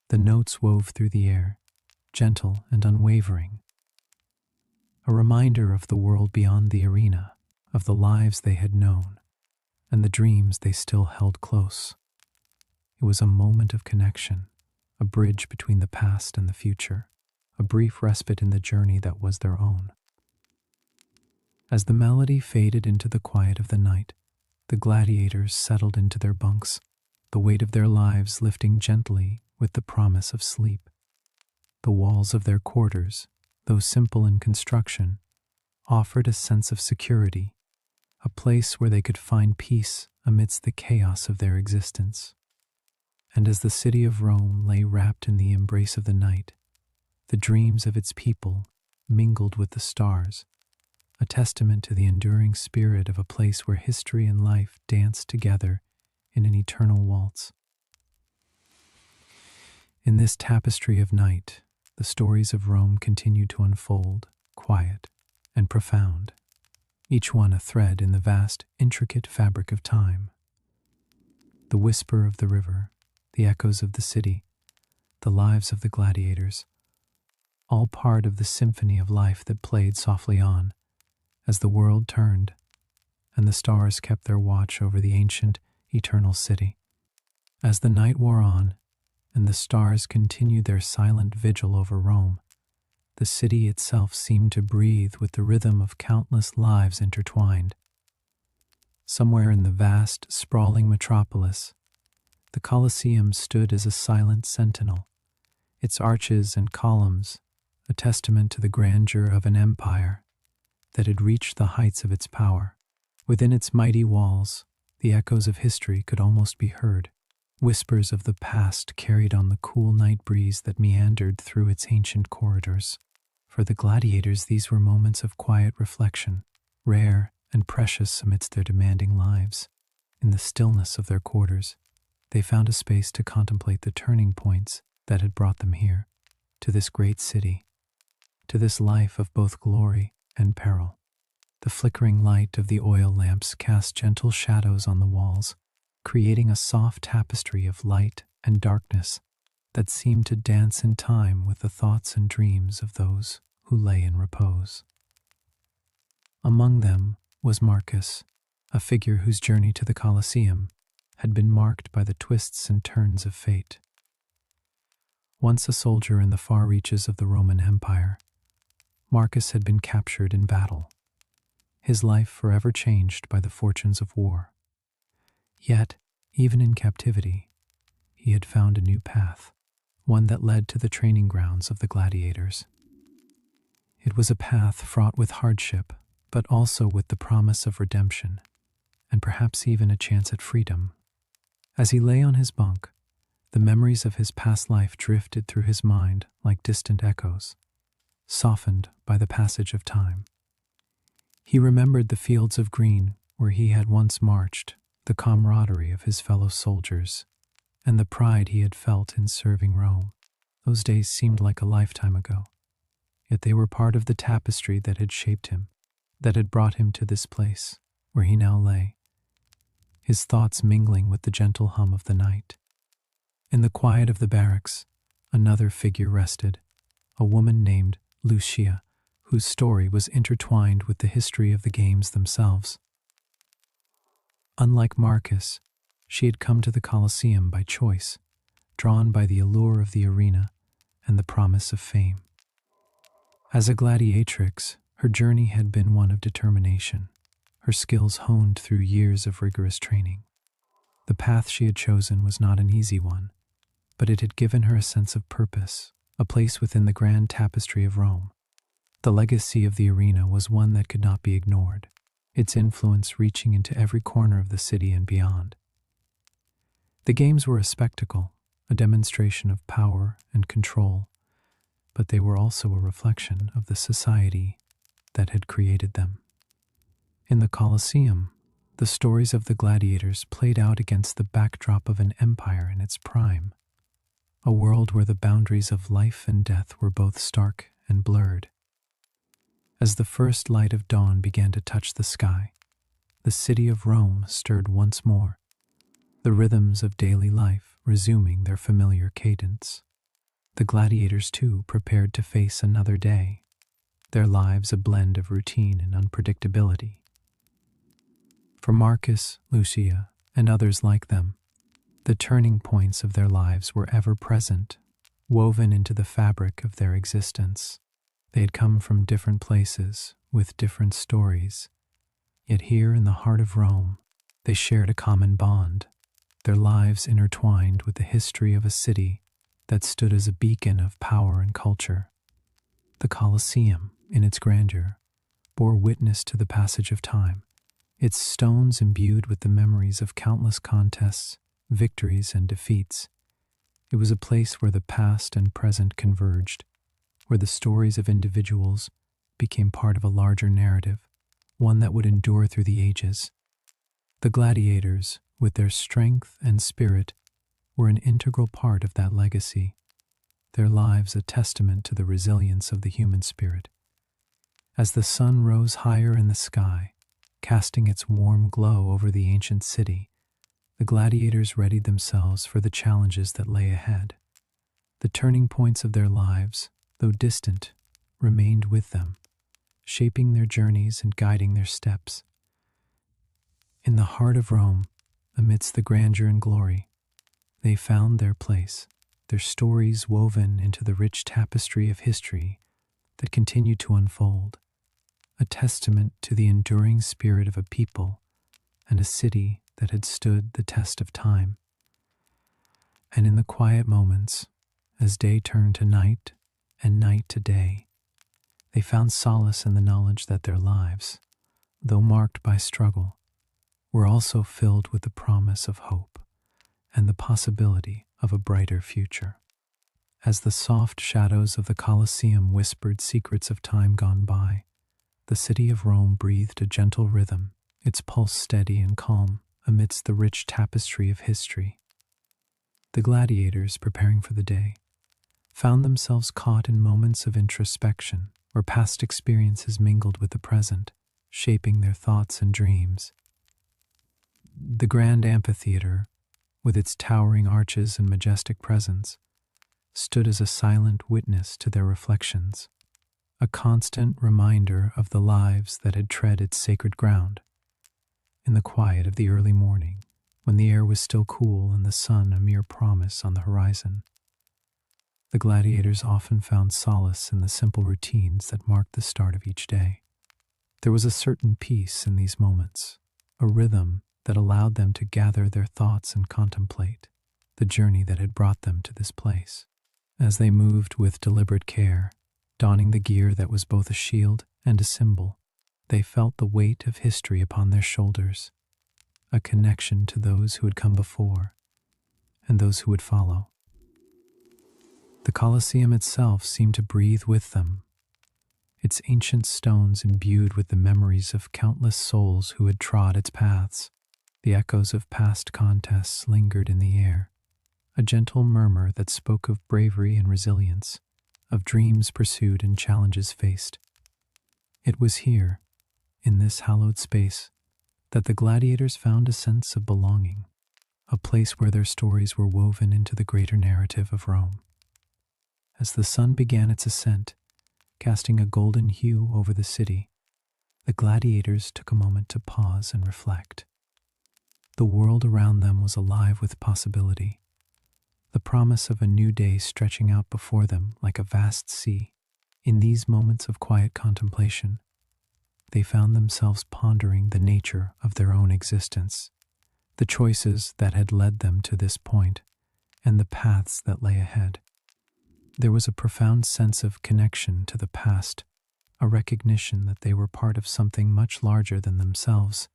The notes wove through the air, gentle and unwavering, a reminder of the world beyond the arena, of the lives they had known, and the dreams they still held close. It was a moment of connection, a bridge between the past and the future, a brief respite in the journey that was their own. As the melody faded into the quiet of the night, the gladiators settled into their bunks, the weight of their lives lifting gently with the promise of sleep. The walls of their quarters, though simple in construction, offered a sense of security, a place where they could find peace amidst the chaos of their existence. And as the city of Rome lay wrapped in the embrace of the night, the dreams of its people mingled with the stars, a testament to the enduring spirit of a place where history and life dance together in an eternal waltz. In this tapestry of night, the stories of Rome continue to unfold, quiet and profound, each one a thread in the vast, intricate fabric of time. The whisper of the river, the echoes of the city, the lives of the gladiators, all part of the symphony of life that played softly on as the world turned and the stars kept their watch over the ancient, eternal city. As the night wore on and the stars continued their silent vigil over Rome, the city itself seemed to breathe with the rhythm of countless lives intertwined. Somewhere in the vast, sprawling metropolis, the Colosseum stood as a silent sentinel, its arches and columns a testament to the grandeur of an empire that had reached the heights of its power. Within its mighty walls, the echoes of history could almost be heard, whispers of the past carried on the cool night breeze that meandered through its ancient corridors. For the gladiators, these were moments of quiet reflection, rare and precious amidst their demanding lives. In the stillness of their quarters, they found a space to contemplate the turning points that had brought them here, to this great city, to this life of both glory and peril. The flickering light of the oil lamps cast gentle shadows on the walls, creating a soft tapestry of light and darkness that seemed to dance in time with the thoughts and dreams of those who lay in repose. Among them was Marcus, a figure whose journey to the Colosseum had been marked by the twists and turns of fate. Once a soldier in the far reaches of the Roman Empire, Marcus had been captured in battle, his life forever changed by the fortunes of war. Yet, even in captivity, he had found a new path, one that led to the training grounds of the gladiators. It was a path fraught with hardship, but also with the promise of redemption, and perhaps even a chance at freedom. As he lay on his bunk, the memories of his past life drifted through his mind like distant echoes, softened by the passage of time. He remembered the fields of green where he had once marched, the camaraderie of his fellow soldiers, and the pride he had felt in serving Rome. Those days seemed like a lifetime ago, yet they were part of the tapestry that had shaped him, that had brought him to this place where he now lay, his thoughts mingling with the gentle hum of the night. In the quiet of the barracks, another figure rested, a woman named Lucia, whose story was intertwined with the history of the games themselves. Unlike Marcus, she had come to the Colosseum by choice, drawn by the allure of the arena and the promise of fame. As a gladiatrix, her journey had been one of determination, her skills honed through years of rigorous training. The path she had chosen was not an easy one, but it had given her a sense of purpose, a place within the grand tapestry of Rome. The legacy of the arena was one that could not be ignored, its influence reaching into every corner of the city and beyond. The games were a spectacle, a demonstration of power and control, but they were also a reflection of the society that had created them. In the Colosseum, the stories of the gladiators played out against the backdrop of an empire in its prime, a world where the boundaries of life and death were both stark and blurred. As the first light of dawn began to touch the sky, the city of Rome stirred once more, the rhythms of daily life resuming their familiar cadence. The gladiators, too, prepared to face another day, their lives a blend of routine and unpredictability. For Marcus, Lucia, and others like them, the turning points of their lives were ever present, woven into the fabric of their existence. They had come from different places, with different stories, yet here in the heart of Rome, they shared a common bond, their lives intertwined with the history of a city that stood as a beacon of power and culture. The Colosseum, in its grandeur, bore witness to the passage of time, its stones imbued with the memories of countless contests, victories, and defeats. It was a place where the past and present converged, where the stories of individuals became part of a larger narrative, one that would endure through the ages. The gladiators, with their strength and spirit, were an integral part of that legacy, their lives a testament to the resilience of the human spirit. As the sun rose higher in the sky, casting its warm glow over the ancient city, the gladiators readied themselves for the challenges that lay ahead. The turning points of their lives, though distant, remained with them, shaping their journeys and guiding their steps. In the heart of Rome, amidst the grandeur and glory, they found their place, their stories woven into the rich tapestry of history that continued to unfold, a testament to the enduring spirit of a people and a city that had stood the test of time. And in the quiet moments, as day turned to night and night to day, they found solace in the knowledge that their lives, though marked by struggle, were also filled with the promise of hope and the possibility of a brighter future. As the soft shadows of the Colosseum whispered secrets of time gone by, the city of Rome breathed a gentle rhythm, its pulse steady and calm amidst the rich tapestry of history. The gladiators, preparing for the day, found themselves caught in moments of introspection where past experiences mingled with the present, shaping their thoughts and dreams. The grand amphitheater, with its towering arches and majestic presence, stood as a silent witness to their reflections, a constant reminder of the lives that had tread its sacred ground. In the quiet of the early morning, when the air was still cool and the sun a mere promise on the horizon, the gladiators often found solace in the simple routines that marked the start of each day. There was a certain peace in these moments, a rhythm that allowed them to gather their thoughts and contemplate the journey that had brought them to this place. As they moved with deliberate care, donning the gear that was both a shield and a symbol, they felt the weight of history upon their shoulders, a connection to those who had come before and those who would follow. The Colosseum itself seemed to breathe with them, its ancient stones imbued with the memories of countless souls who had trod its paths. The echoes of past contests lingered in the air, a gentle murmur that spoke of bravery and resilience, of dreams pursued and challenges faced. It was here, in this hallowed space, that the gladiators found a sense of belonging, a place where their stories were woven into the greater narrative of Rome. As the sun began its ascent, casting a golden hue over the city, the gladiators took a moment to pause and reflect. The world around them was alive with possibility, the promise of a new day stretching out before them like a vast sea. In these moments of quiet contemplation, they found themselves pondering the nature of their own existence, the choices that had led them to this point, and the paths that lay ahead. There was a profound sense of connection to the past, a recognition that they were part of something much larger than themselves,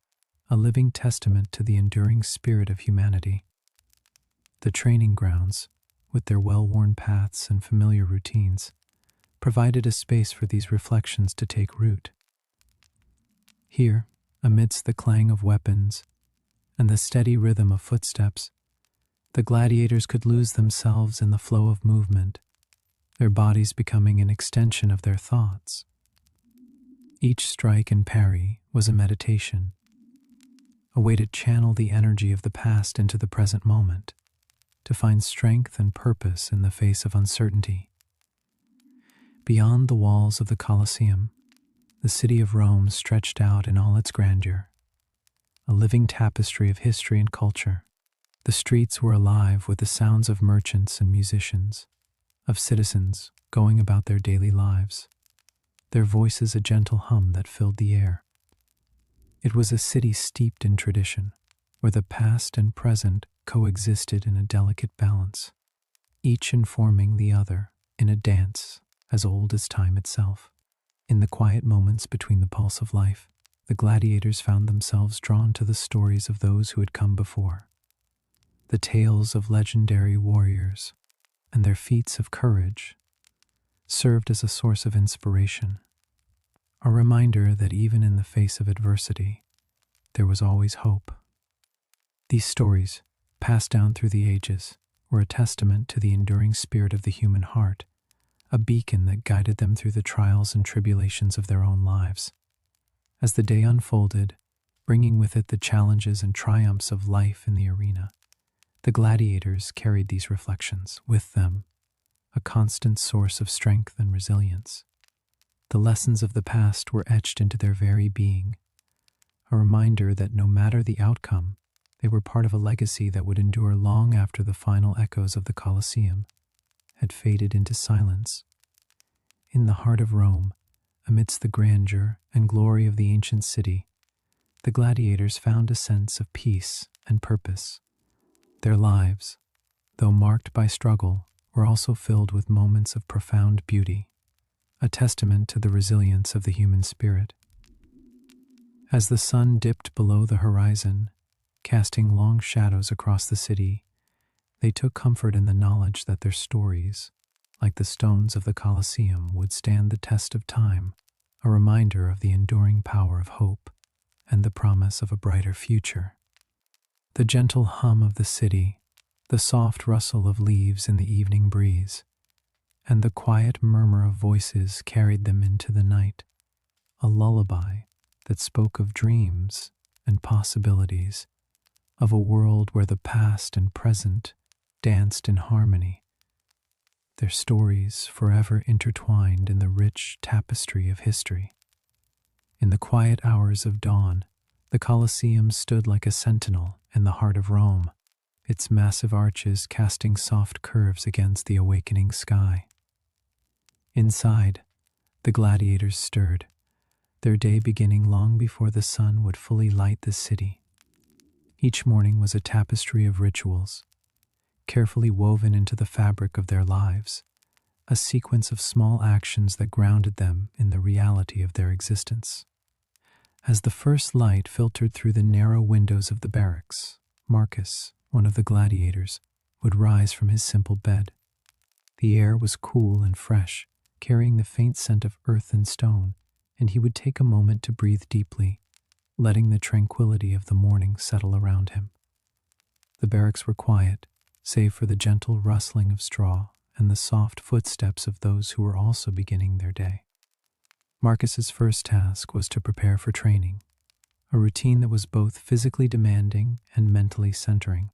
a living testament to the enduring spirit of humanity. The training grounds, with their well-worn paths and familiar routines, provided a space for these reflections to take root. Here, amidst the clang of weapons and the steady rhythm of footsteps, the gladiators could lose themselves in the flow of movement, their bodies becoming an extension of their thoughts. Each strike and parry was a meditation, a way to channel the energy of the past into the present moment, to find strength and purpose in the face of uncertainty. Beyond the walls of the Colosseum, the city of Rome stretched out in all its grandeur, a living tapestry of history and culture. The streets were alive with the sounds of merchants and musicians, of citizens going about their daily lives, their voices a gentle hum that filled the air. It was a city steeped in tradition, where the past and present coexisted in a delicate balance, each informing the other in a dance as old as time itself. In the quiet moments between the pulse of life, the gladiators found themselves drawn to the stories of those who had come before, the tales of legendary warriors and their feats of courage, served as a source of inspiration, a reminder that even in the face of adversity, there was always hope. These stories, passed down through the ages, were a testament to the enduring spirit of the human heart, a beacon that guided them through the trials and tribulations of their own lives. As the day unfolded, bringing with it the challenges and triumphs of life in the arena, the gladiators carried these reflections with them, a constant source of strength and resilience. The lessons of the past were etched into their very being, a reminder that no matter the outcome, they were part of a legacy that would endure long after the final echoes of the Colosseum had faded into silence. In the heart of Rome, amidst the grandeur and glory of the ancient city, the gladiators found a sense of peace and purpose. Their lives, though marked by struggle, were also filled with moments of profound beauty, a testament to the resilience of the human spirit. As the sun dipped below the horizon, casting long shadows across the city, they took comfort in the knowledge that their stories, like the stones of the Colosseum, would stand the test of time, a reminder of the enduring power of hope and the promise of a brighter future. The gentle hum of the city, the soft rustle of leaves in the evening breeze, and the quiet murmur of voices carried them into the night, a lullaby that spoke of dreams and possibilities, of a world where the past and present danced in harmony, their stories forever intertwined in the rich tapestry of history. In the quiet hours of dawn, the Colosseum stood like a sentinel in the heart of Rome, its massive arches casting soft curves against the awakening sky. Inside, the gladiators stirred, their day beginning long before the sun would fully light the city. Each morning was a tapestry of rituals, carefully woven into the fabric of their lives, a sequence of small actions that grounded them in the reality of their existence. As the first light filtered through the narrow windows of the barracks, Marcus, one of the gladiators, would rise from his simple bed. The air was cool and fresh, carrying the faint scent of earth and stone, and he would take a moment to breathe deeply, letting the tranquility of the morning settle around him. The barracks were quiet, save for the gentle rustling of straw and the soft footsteps of those who were also beginning their day. Marcus's first task was to prepare for training, a routine that was both physically demanding and mentally centering.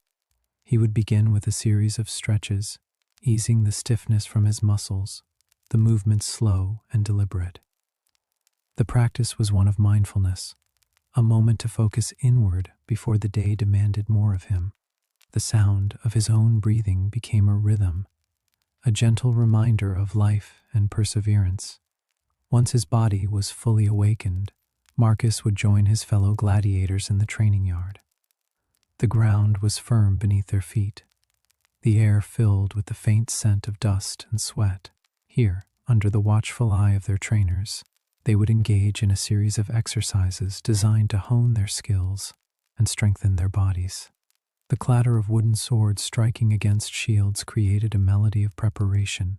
He would begin with a series of stretches, easing the stiffness from his muscles, the movements slow and deliberate. The practice was one of mindfulness, a moment to focus inward before the day demanded more of him. The sound of his own breathing became a rhythm, a gentle reminder of life and perseverance. Once his body was fully awakened, Marcus would join his fellow gladiators in the training yard. The ground was firm beneath their feet, the air filled with the faint scent of dust and sweat. Here, under the watchful eye of their trainers, they would engage in a series of exercises designed to hone their skills and strengthen their bodies. The clatter of wooden swords striking against shields created a melody of preparation,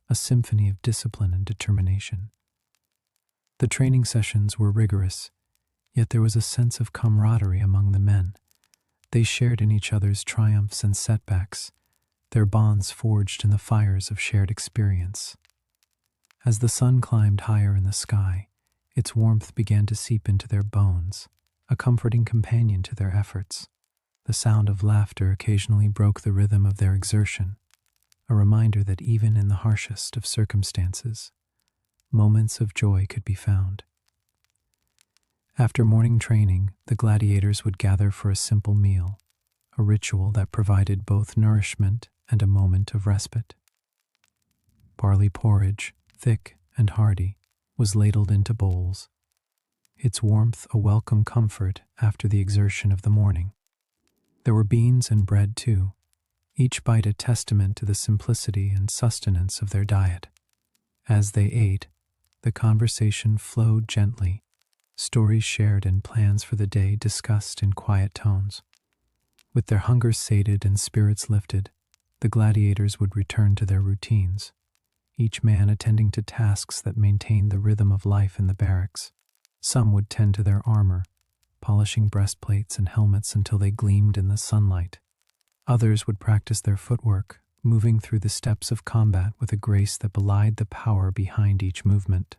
a symphony of discipline and determination. The training sessions were rigorous, yet there was a sense of camaraderie among the men. They shared in each other's triumphs and setbacks, their bonds forged in the fires of shared experience. As the sun climbed higher in the sky, its warmth began to seep into their bones, a comforting companion to their efforts. The sound of laughter occasionally broke the rhythm of their exertion, a reminder that even in the harshest of circumstances, moments of joy could be found. After morning training, the gladiators would gather for a simple meal, a ritual that provided both nourishment and a moment of respite. Barley porridge, thick and hearty, was ladled into bowls, its warmth a welcome comfort after the exertion of the morning. There were beans and bread too, each bite a testament to the simplicity and sustenance of their diet. As they ate, the conversation flowed gently, stories shared and plans for the day discussed in quiet tones. With their hunger sated and spirits lifted, the gladiators would return to their routines, each man attending to tasks that maintained the rhythm of life in the barracks. Some would tend to their armor, polishing breastplates and helmets until they gleamed in the sunlight. Others would practice their footwork, moving through the steps of combat with a grace that belied the power behind each movement.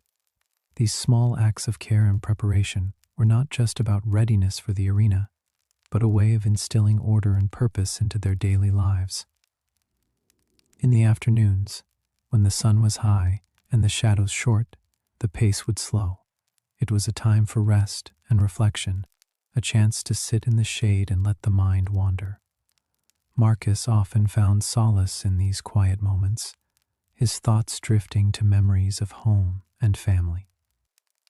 These small acts of care and preparation were not just about readiness for the arena, but a way of instilling order and purpose into their daily lives. In the afternoons, when the sun was high and the shadows short, the pace would slow. It was a time for rest and reflection, a chance to sit in the shade and let the mind wander. Marcus often found solace in these quiet moments, his thoughts drifting to memories of home and family.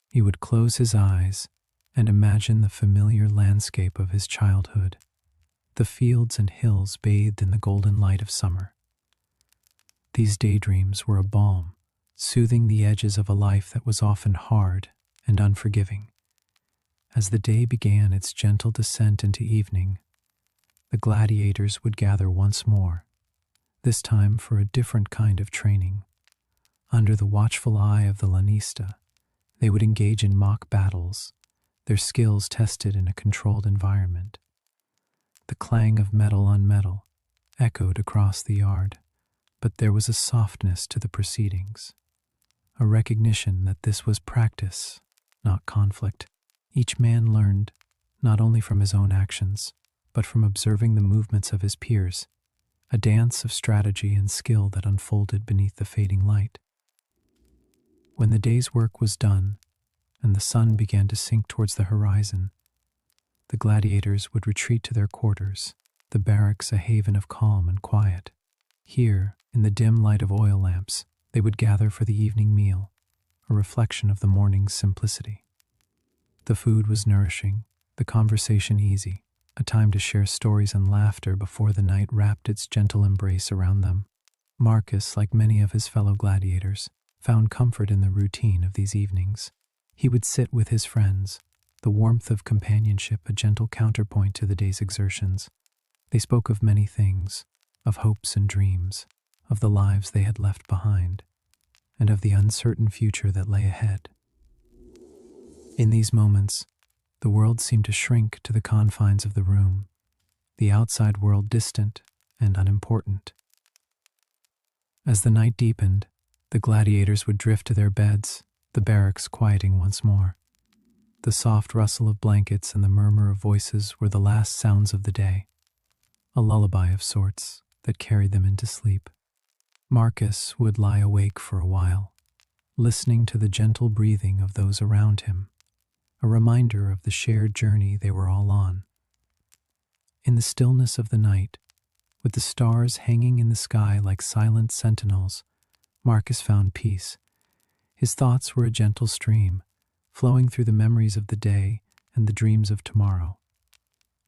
He would close his eyes and imagine the familiar landscape of his childhood, the fields and hills bathed in the golden light of summer. These daydreams were a balm, soothing the edges of a life that was often hard and unforgiving. As the day began its gentle descent into evening, the gladiators would gather once more, this time for a different kind of training. Under the watchful eye of the lanista, they would engage in mock battles, their skills tested in a controlled environment. The clang of metal on metal echoed across the yard, but there was a softness to the proceedings, a recognition that this was practice, not conflict. Each man learned, not only from his own actions, but from observing the movements of his peers, a dance of strategy and skill that unfolded beneath the fading light. When the day's work was done, and the sun began to sink towards the horizon, the gladiators would retreat to their quarters, the barracks a haven of calm and quiet. Here, in the dim light of oil lamps, they would gather for the evening meal, a reflection of the morning's simplicity. The food was nourishing, the conversation easy, a time to share stories and laughter before the night wrapped its gentle embrace around them. Marcus, like many of his fellow gladiators, found comfort in the routine of these evenings. He would sit with his friends, the warmth of companionship a gentle counterpoint to the day's exertions. They spoke of many things, of hopes and dreams, of the lives they had left behind, and of the uncertain future that lay ahead. In these moments, the world seemed to shrink to the confines of the room, the outside world distant and unimportant. As the night deepened, the gladiators would drift to their beds, the barracks quieting once more. The soft rustle of blankets and the murmur of voices were the last sounds of the day, a lullaby of sorts that carried them into sleep. Marcus would lie awake for a while, listening to the gentle breathing of those around him, a reminder of the shared journey they were all on. In the stillness of the night, with the stars hanging in the sky like silent sentinels, Marcus found peace. His thoughts were a gentle stream, flowing through the memories of the day and the dreams of tomorrow.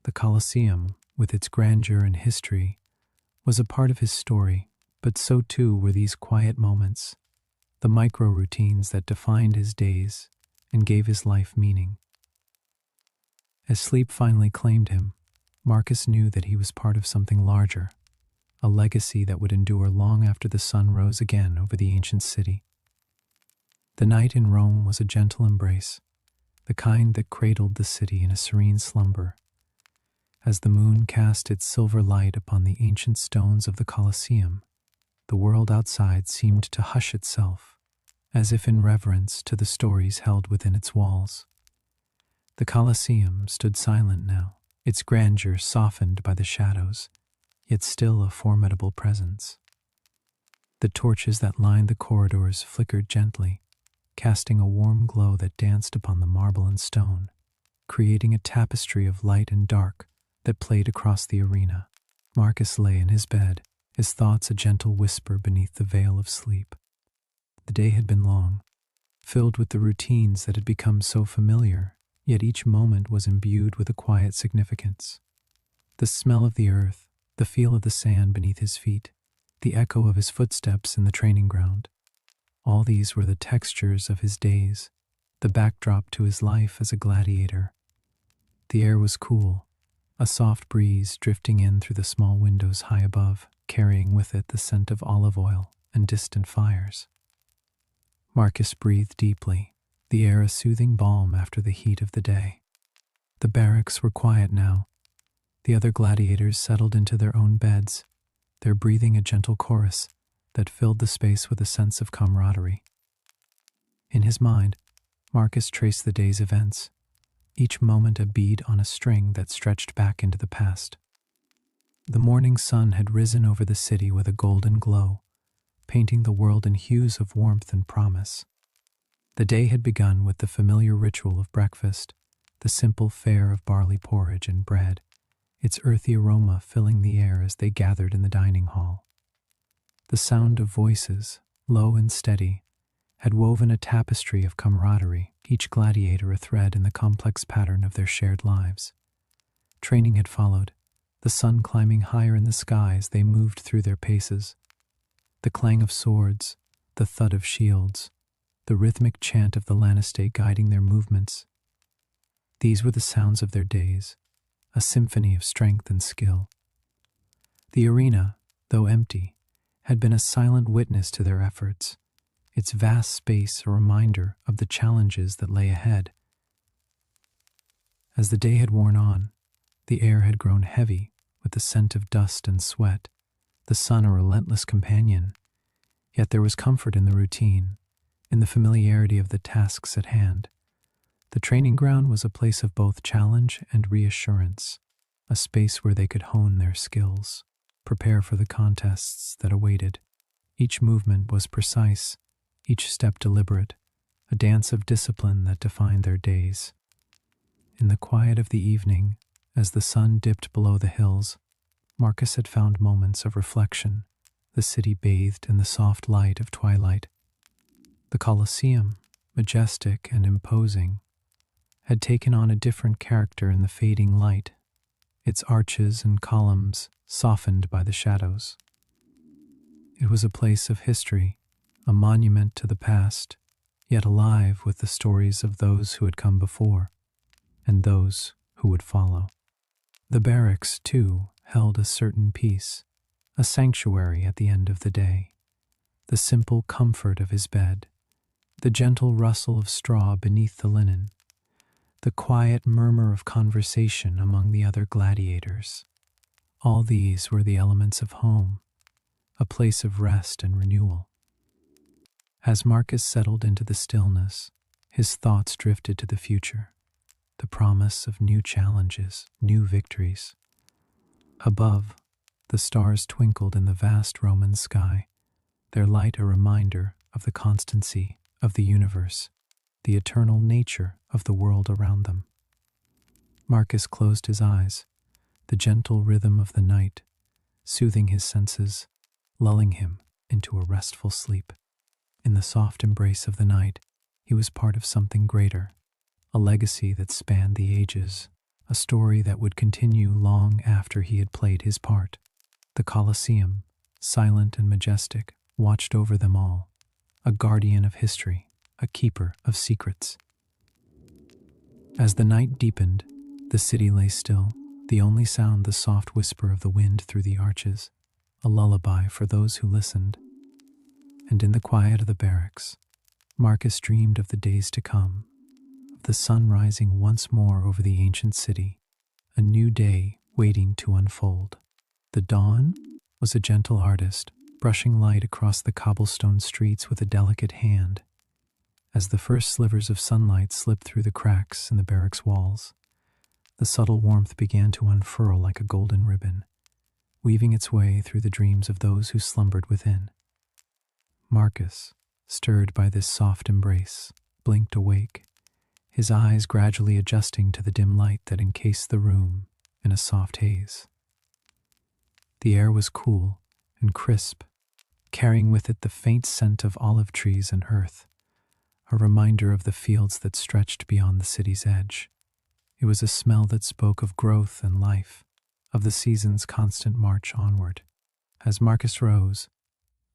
The Colosseum, with its grandeur and history, was a part of his story, but so too were these quiet moments, the micro-routines that defined his days and gave his life meaning. As sleep finally claimed him, Marcus knew that he was part of something larger, a legacy that would endure long after the sun rose again over the ancient city. The night in Rome was a gentle embrace, the kind that cradled the city in a serene slumber. As the moon cast its silver light upon the ancient stones of the Colosseum, the world outside seemed to hush itself, as if in reverence to the stories held within its walls. The Colosseum stood silent now, its grandeur softened by the shadows, yet still a formidable presence. The torches that lined the corridors flickered gently, casting a warm glow that danced upon the marble and stone, creating a tapestry of light and dark that played across the arena. Marcus lay in his bed, his thoughts a gentle whisper beneath the veil of sleep. The day had been long, filled with the routines that had become so familiar, yet each moment was imbued with a quiet significance. The smell of the earth, the feel of the sand beneath his feet, the echo of his footsteps in the training ground. All these were the textures of his days, the backdrop to his life as a gladiator. The air was cool, a soft breeze drifting in through the small windows high above, carrying with it the scent of olive oil and distant fires. Marcus breathed deeply, the air a soothing balm after the heat of the day. The barracks were quiet now. The other gladiators settled into their own beds, their breathing a gentle chorus that filled the space with a sense of camaraderie. In his mind, Marcus traced the day's events, each moment a bead on a string that stretched back into the past. The morning sun had risen over the city with a golden glow, painting the world in hues of warmth and promise. The day had begun with the familiar ritual of breakfast, the simple fare of barley porridge and bread, its earthy aroma filling the air as they gathered in the dining hall. The sound of voices, low and steady, had woven a tapestry of camaraderie, each gladiator a thread in the complex pattern of their shared lives. Training had followed, the sun climbing higher in the sky as they moved through their paces. The clang of swords, the thud of shields, the rhythmic chant of the laniste guiding their movements. These were the sounds of their days, a symphony of strength and skill. The arena, though empty, had been a silent witness to their efforts, its vast space a reminder of the challenges that lay ahead. As the day had worn on, the air had grown heavy with the scent of dust and sweat, the sun a relentless companion. Yet there was comfort in the routine, in the familiarity of the tasks at hand. The training ground was a place of both challenge and reassurance, a space where they could hone their skills, prepare for the contests that awaited. Each movement was precise, each step deliberate, a dance of discipline that defined their days. In the quiet of the evening, as the sun dipped below the hills, Marcus had found moments of reflection, the city bathed in the soft light of twilight. The Colosseum, majestic and imposing, had taken on a different character in the fading light, its arches and columns softened by the shadows. It was a place of history, a monument to the past, yet alive with the stories of those who had come before, and those who would follow. The barracks, too, held a certain peace, a sanctuary at the end of the day. The simple comfort of his bed, the gentle rustle of straw beneath the linen, the quiet murmur of conversation among the other gladiators. All these were the elements of home, a place of rest and renewal. As Marcus settled into the stillness, his thoughts drifted to the future, the promise of new challenges, new victories. Above, the stars twinkled in the vast Roman sky, their light a reminder of the constancy of the universe, the eternal nature of the world around them. Marcus closed his eyes, the gentle rhythm of the night, soothing his senses, lulling him into a restful sleep. In the soft embrace of the night, he was part of something greater, a legacy that spanned the ages, a story that would continue long after he had played his part. The Colosseum, silent and majestic, watched over them all, a guardian of history, a keeper of secrets. As the night deepened, the city lay still, the only sound the soft whisper of the wind through the arches, a lullaby for those who listened. And in the quiet of the barracks, Marcus dreamed of the days to come, of the sun rising once more over the ancient city, a new day waiting to unfold. The dawn was a gentle artist, brushing light across the cobblestone streets with a delicate hand. As the first slivers of sunlight slipped through the cracks in the barracks walls, the subtle warmth began to unfurl like a golden ribbon, weaving its way through the dreams of those who slumbered within. Marcus, stirred by this soft embrace, blinked awake, his eyes gradually adjusting to the dim light that encased the room in a soft haze. The air was cool and crisp, carrying with it the faint scent of olive trees and earth, a reminder of the fields that stretched beyond the city's edge. It was a smell that spoke of growth and life, of the season's constant march onward. As Marcus rose,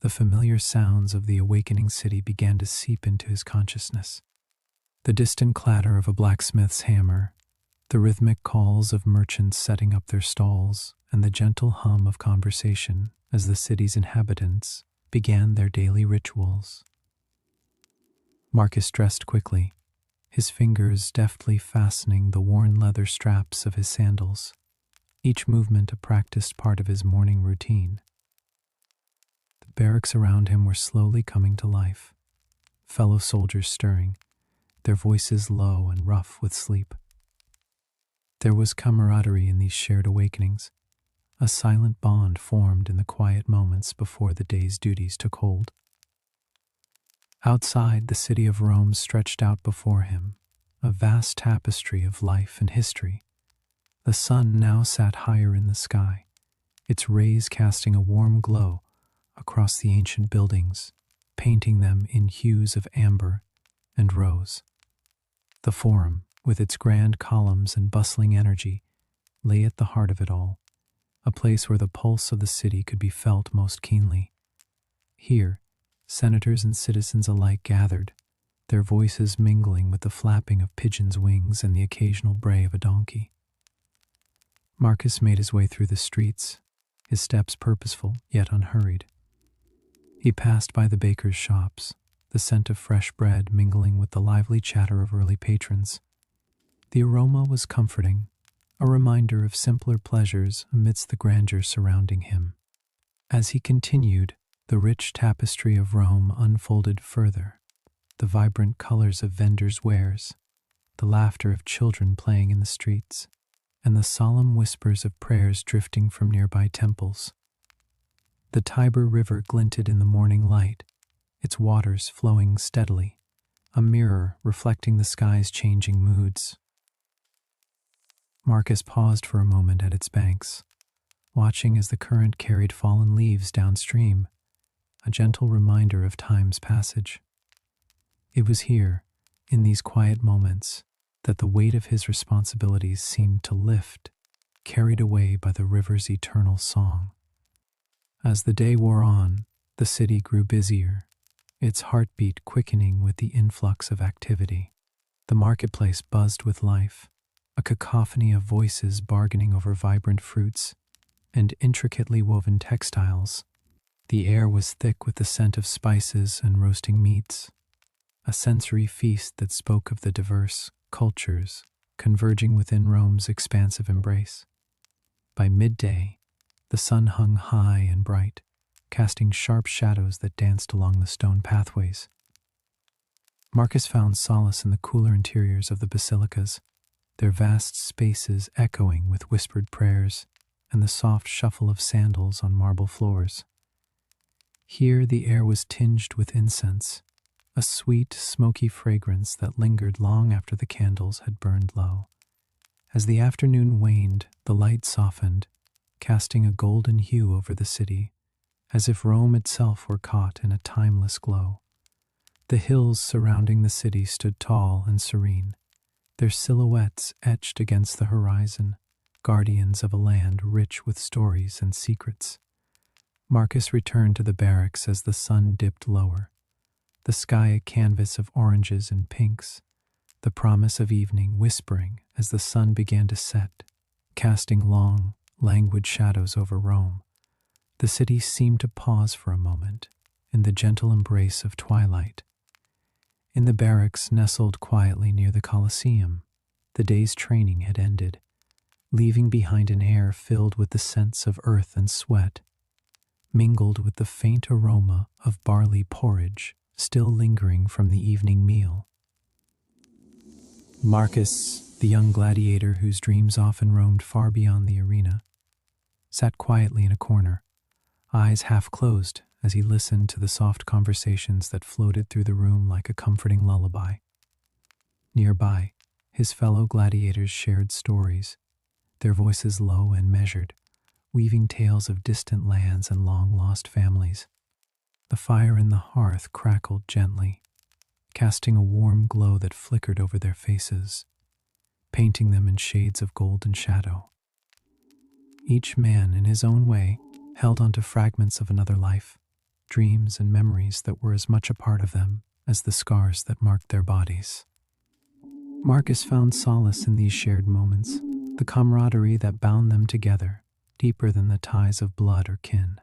the familiar sounds of the awakening city began to seep into his consciousness. The distant clatter of a blacksmith's hammer, the rhythmic calls of merchants setting up their stalls, and the gentle hum of conversation as the city's inhabitants began their daily rituals. Marcus dressed quickly, his fingers deftly fastening the worn leather straps of his sandals, each movement a practiced part of his morning routine. The barracks around him were slowly coming to life, fellow soldiers stirring, their voices low and rough with sleep. There was camaraderie in these shared awakenings, a silent bond formed in the quiet moments before the day's duties took hold. Outside, the city of Rome stretched out before him, a vast tapestry of life and history. The sun now sat higher in the sky, its rays casting a warm glow across the ancient buildings, painting them in hues of amber and rose. The Forum, with its grand columns and bustling energy, lay at the heart of it all, a place where the pulse of the city could be felt most keenly. Here, senators and citizens alike gathered, their voices mingling with the flapping of pigeons' wings and the occasional bray of a donkey. Marcus made his way through the streets, his steps purposeful yet unhurried. He passed by the bakers' shops, the scent of fresh bread mingling with the lively chatter of early patrons. The aroma was comforting, a reminder of simpler pleasures amidst the grandeur surrounding him. As he continued, the rich tapestry of Rome unfolded further, the vibrant colors of vendors' wares, the laughter of children playing in the streets, and the solemn whispers of prayers drifting from nearby temples. The Tiber River glinted in the morning light, its waters flowing steadily, a mirror reflecting the sky's changing moods. Marcus paused for a moment at its banks, watching as the current carried fallen leaves downstream, a gentle reminder of time's passage. It was here, in these quiet moments, that the weight of his responsibilities seemed to lift, carried away by the river's eternal song. As the day wore on, the city grew busier, its heartbeat quickening with the influx of activity. The marketplace buzzed with life, a cacophony of voices bargaining over vibrant fruits and intricately woven textiles. The air was thick with the scent of spices and roasting meats, a sensory feast that spoke of the diverse cultures converging within Rome's expansive embrace. By midday, the sun hung high and bright, casting sharp shadows that danced along the stone pathways. Marcus found solace in the cooler interiors of the basilicas, their vast spaces echoing with whispered prayers and the soft shuffle of sandals on marble floors. Here the air was tinged with incense, a sweet, smoky fragrance that lingered long after the candles had burned low. As the afternoon waned, the light softened, casting a golden hue over the city, as if Rome itself were caught in a timeless glow. The hills surrounding the city stood tall and serene, their silhouettes etched against the horizon, guardians of a land rich with stories and secrets. Marcus returned to the barracks as the sun dipped lower, the sky a canvas of oranges and pinks, the promise of evening whispering as the sun began to set, casting long, languid shadows over Rome. The city seemed to pause for a moment in the gentle embrace of twilight. In the barracks nestled quietly near the Colosseum, the day's training had ended, leaving behind an air filled with the scents of earth and sweat, mingled with the faint aroma of barley porridge still lingering from the evening meal. Marcus, the young gladiator whose dreams often roamed far beyond the arena, sat quietly in a corner, eyes half closed as he listened to the soft conversations that floated through the room like a comforting lullaby. Nearby, his fellow gladiators shared stories, their voices low and measured, weaving tales of distant lands and long-lost families. The fire in the hearth crackled gently, casting a warm glow that flickered over their faces, painting them in shades of golden shadow. Each man, in his own way, held onto fragments of another life, dreams and memories that were as much a part of them as the scars that marked their bodies. Marcus found solace in these shared moments, the camaraderie that bound them together, deeper than the ties of blood or kin.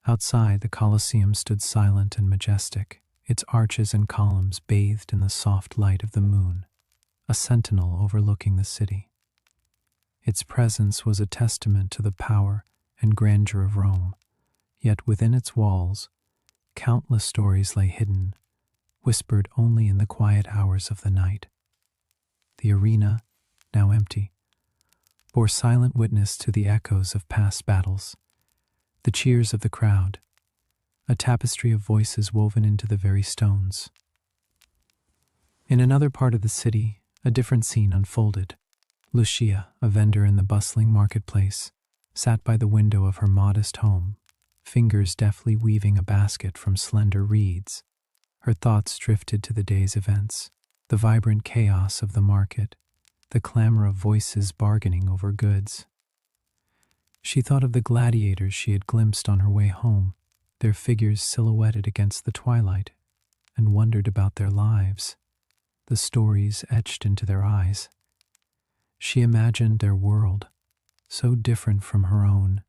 Outside, the Colosseum stood silent and majestic, its arches and columns bathed in the soft light of the moon, a sentinel overlooking the city. Its presence was a testament to the power and grandeur of Rome, yet within its walls, countless stories lay hidden, whispered only in the quiet hours of the night. The arena, now empty, bore silent witness to the echoes of past battles, the cheers of the crowd, a tapestry of voices woven into the very stones. In another part of the city, a different scene unfolded. Lucia, a vendor in the bustling marketplace, sat by the window of her modest home, fingers deftly weaving a basket from slender reeds. Her thoughts drifted to the day's events, the vibrant chaos of the market, the clamor of voices bargaining over goods. She thought of the gladiators she had glimpsed on her way home, their figures silhouetted against the twilight, and wondered about their lives, the stories etched into their eyes. She imagined their world, so different from her own,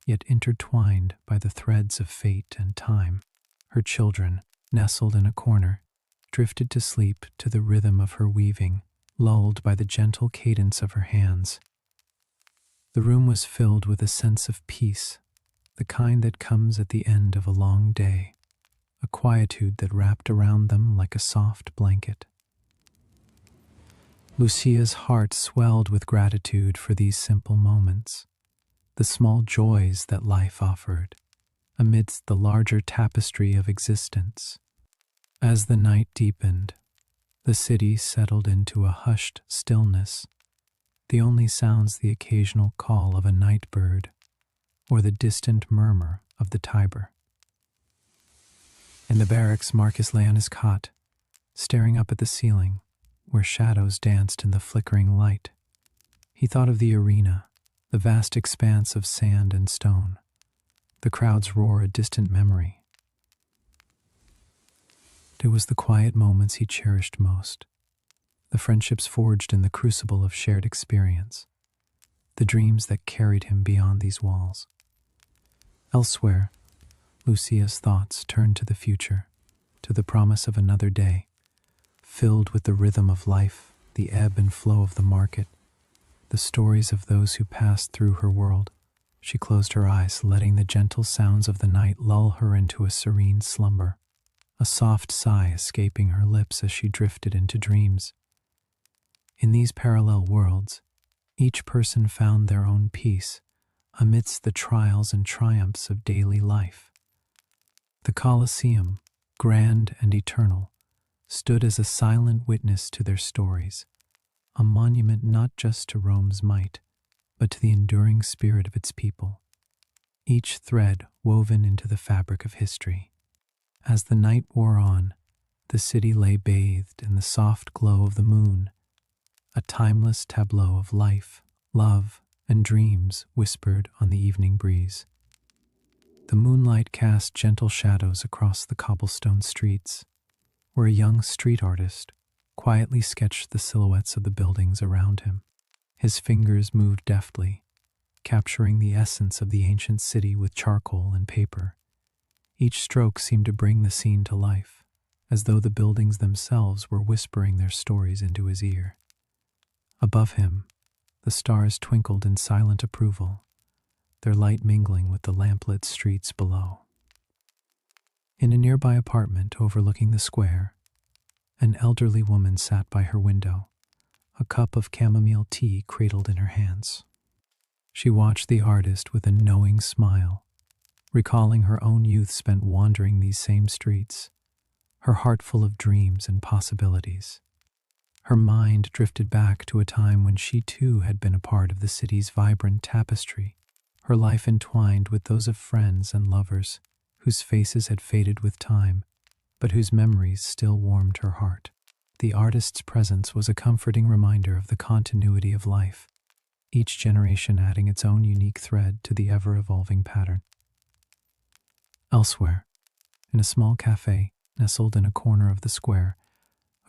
yet intertwined by the threads of fate and time. Her children, nestled in a corner, drifted to sleep to the rhythm of her weaving, lulled by the gentle cadence of her hands. The room was filled with a sense of peace, the kind that comes at the end of a long day, a quietude that wrapped around them like a soft blanket. Lucia's heart swelled with gratitude for these simple moments, the small joys that life offered, amidst the larger tapestry of existence. As the night deepened, the city settled into a hushed stillness, the only sounds the occasional call of a night bird or the distant murmur of the Tiber. In the barracks, Marcus lay on his cot, staring up at the ceiling, where shadows danced in the flickering light. He thought of the arena, the vast expanse of sand and stone, the crowd's roar a distant memory. It was the quiet moments he cherished most, the friendships forged in the crucible of shared experience, the dreams that carried him beyond these walls. Elsewhere, Lucia's thoughts turned to the future, to the promise of another day, filled with the rhythm of life, the ebb and flow of the market, the stories of those who passed through her world. She closed her eyes, letting the gentle sounds of the night lull her into a serene slumber, a soft sigh escaping her lips as she drifted into dreams. In these parallel worlds, each person found their own peace amidst the trials and triumphs of daily life. The Colosseum, grand and eternal, stood as a silent witness to their stories, a monument not just to Rome's might, but to the enduring spirit of its people, each thread woven into the fabric of history. As the night wore on, the city lay bathed in the soft glow of the moon, a timeless tableau of life, love, and dreams whispered on the evening breeze. The moonlight cast gentle shadows across the cobblestone streets, where a young street artist quietly sketched the silhouettes of the buildings around him. His fingers moved deftly, capturing the essence of the ancient city with charcoal and paper. Each stroke seemed to bring the scene to life, as though the buildings themselves were whispering their stories into his ear. Above him, the stars twinkled in silent approval, their light mingling with the lamplit streets below. In a nearby apartment overlooking the square, an elderly woman sat by her window, a cup of chamomile tea cradled in her hands. She watched the artist with a knowing smile, recalling her own youth spent wandering these same streets, her heart full of dreams and possibilities. Her mind drifted back to a time when she too had been a part of the city's vibrant tapestry, her life entwined with those of friends and lovers whose faces had faded with time, but whose memories still warmed her heart. The artist's presence was a comforting reminder of the continuity of life, each generation adding its own unique thread to the ever-evolving pattern. Elsewhere, in a small cafe nestled in a corner of the square,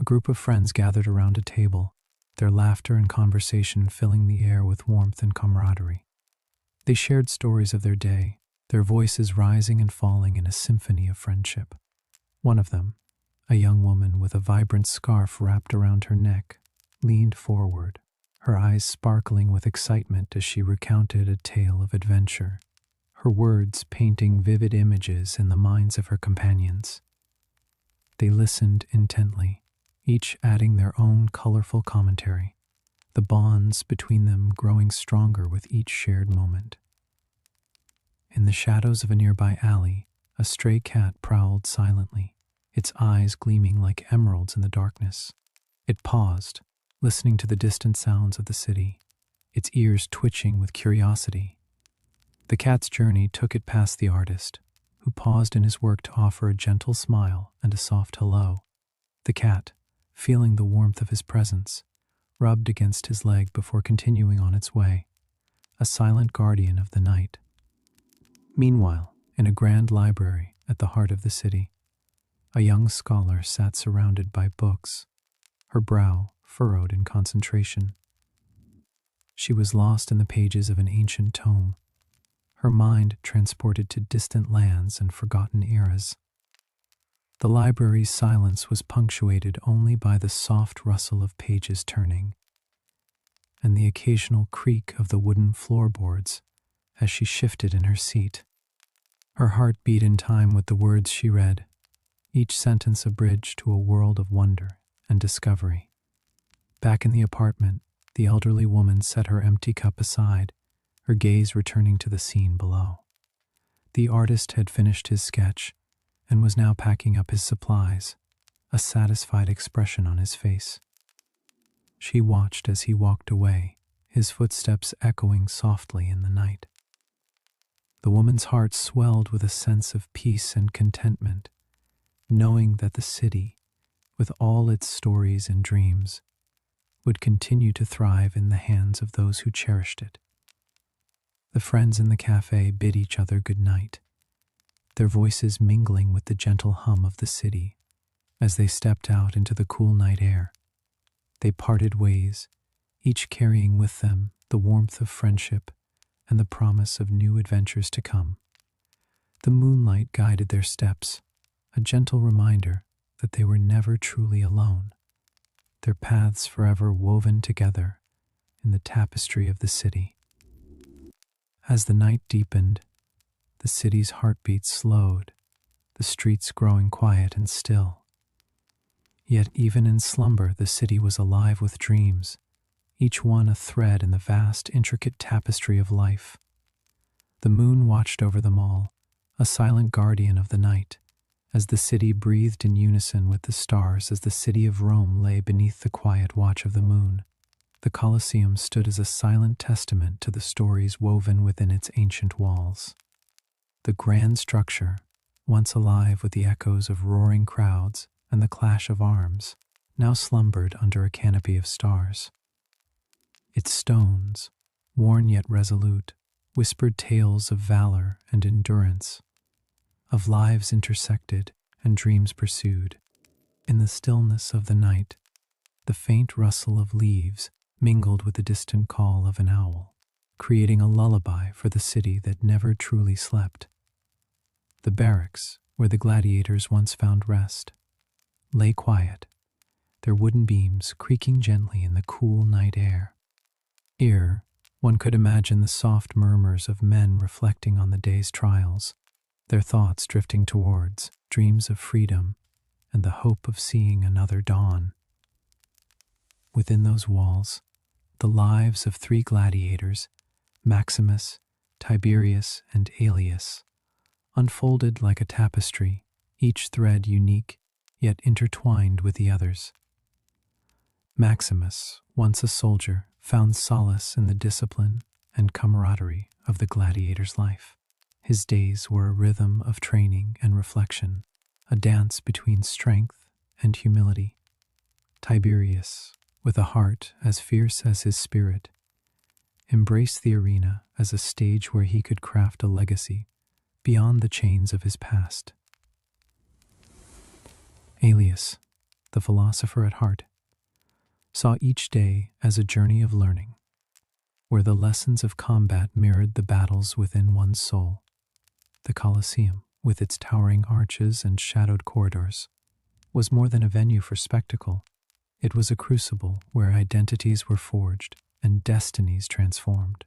a group of friends gathered around a table, their laughter and conversation filling the air with warmth and camaraderie. They shared stories of their day, their voices rising and falling in a symphony of friendship. One of them, A young woman with a vibrant scarf wrapped around her neck leaned forward, her eyes sparkling with excitement as she recounted a tale of adventure, her words painting vivid images in the minds of her companions. They listened intently, each adding their own colorful commentary, the bonds between them growing stronger with each shared moment. In the shadows of a nearby alley, a stray cat prowled silently, its eyes gleaming like emeralds in the darkness. It paused, listening to the distant sounds of the city, its ears twitching with curiosity. The cat's journey took it past the artist, who paused in his work to offer a gentle smile and a soft hello. The cat, feeling the warmth of his presence, rubbed against his leg before continuing on its way, a silent guardian of the night. Meanwhile, in a grand library at the heart of the city, a young scholar sat surrounded by books, her brow furrowed in concentration. She was lost in the pages of an ancient tome, her mind transported to distant lands and forgotten eras. The library's silence was punctuated only by the soft rustle of pages turning and the occasional creak of the wooden floorboards as she shifted in her seat. Her heart beat in time with the words she read, each sentence a bridge to a world of wonder and discovery. Back in the apartment, the elderly woman set her empty cup aside, her gaze returning to the scene below. The artist had finished his sketch and was now packing up his supplies, a satisfied expression on his face. She watched as he walked away, his footsteps echoing softly in the night. The woman's heart swelled with a sense of peace and contentment, knowing that the city, with all its stories and dreams, would continue to thrive in the hands of those who cherished it. The friends in the cafe bid each other good night, their voices mingling with the gentle hum of the city as they stepped out into the cool night air. They parted ways, each carrying with them the warmth of friendship and the promise of new adventures to come. The moonlight guided their steps, a gentle reminder that they were never truly alone, their paths forever woven together in the tapestry of the city. As the night deepened, the city's heartbeat slowed, the streets growing quiet and still. Yet even in slumber, the city was alive with dreams, each one a thread in the vast, intricate tapestry of life. The moon watched over them all, a silent guardian of the night, as the city breathed in unison with the stars as the city of Rome lay beneath the quiet watch of the moon. The Colosseum stood as a silent testament to the stories woven within its ancient walls. The grand structure, once alive with the echoes of roaring crowds and the clash of arms, now slumbered under a canopy of stars. Its stones, worn yet resolute, whispered tales of valor and endurance, of lives intersected and dreams pursued. In the stillness of the night, the faint rustle of leaves mingled with the distant call of an owl, creating a lullaby for the city that never truly slept. The barracks, where the gladiators once found rest, lay quiet, their wooden beams creaking gently in the cool night air. Here, one could imagine the soft murmurs of men reflecting on the day's trials, their thoughts drifting towards dreams of freedom and the hope of seeing another dawn. Within those walls, the lives of 3 gladiators, Maximus, Tiberius, and Aelius, unfolded like a tapestry, each thread unique, yet intertwined with the others. Maximus, once a soldier, found solace in the discipline and camaraderie of the gladiator's life. His days were a rhythm of training and reflection, a dance between strength and humility. Tiberius, with a heart as fierce as his spirit, embraced the arena as a stage where he could craft a legacy beyond the chains of his past. Aelius, the philosopher at heart, saw each day as a journey of learning, where the lessons of combat mirrored the battles within one's soul. The Colosseum, with its towering arches and shadowed corridors, was more than a venue for spectacle. It was a crucible where identities were forged and destinies transformed.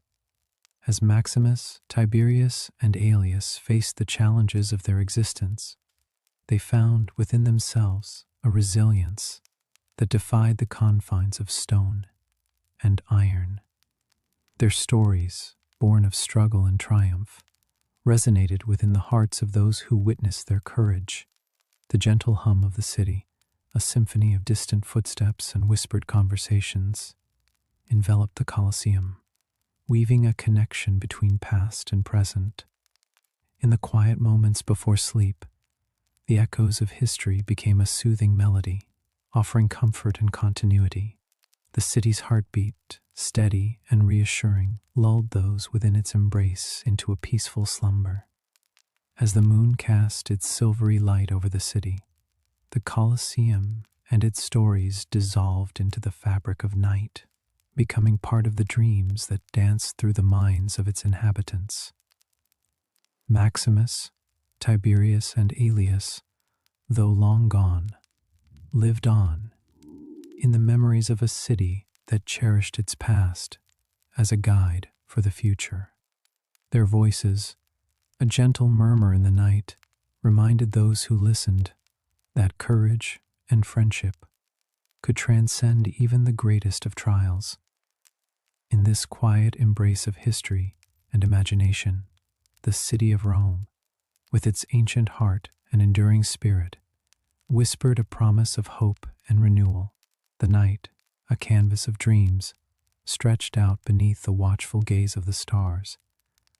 As Maximus, Tiberius, and Aelius faced the challenges of their existence, they found within themselves a resilience that defied the confines of stone and iron. Their stories, born of struggle and triumph, resonated within the hearts of those who witnessed their courage. The gentle hum of the city, a symphony of distant footsteps and whispered conversations, enveloped the Colosseum, weaving a connection between past and present. In the quiet moments before sleep, the echoes of history became a soothing melody, offering comfort and continuity. The city's heartbeat, steady and reassuring, lulled those within its embrace into a peaceful slumber. As the moon cast its silvery light over the city, the Colosseum and its stories dissolved into the fabric of night, becoming part of the dreams that danced through the minds of its inhabitants. Maximus, Tiberius, and Aelius, though long gone, lived on in the memories of a city that cherished its past as a guide for the future. Their voices, a gentle murmur in the night, reminded those who listened that courage and friendship could transcend even the greatest of trials. In this quiet embrace of history and imagination, the city of Rome, with its ancient heart and enduring spirit, whispered a promise of hope and renewal. The night, a canvas of dreams, stretched out beneath the watchful gaze of the stars,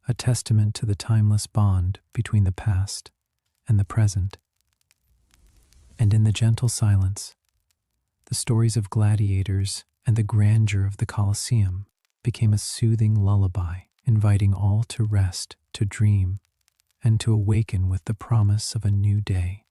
a testament to the timeless bond between the past and the present. And in the gentle silence, the stories of gladiators and the grandeur of the Colosseum became a soothing lullaby, inviting all to rest, to dream, and to awaken with the promise of a new day.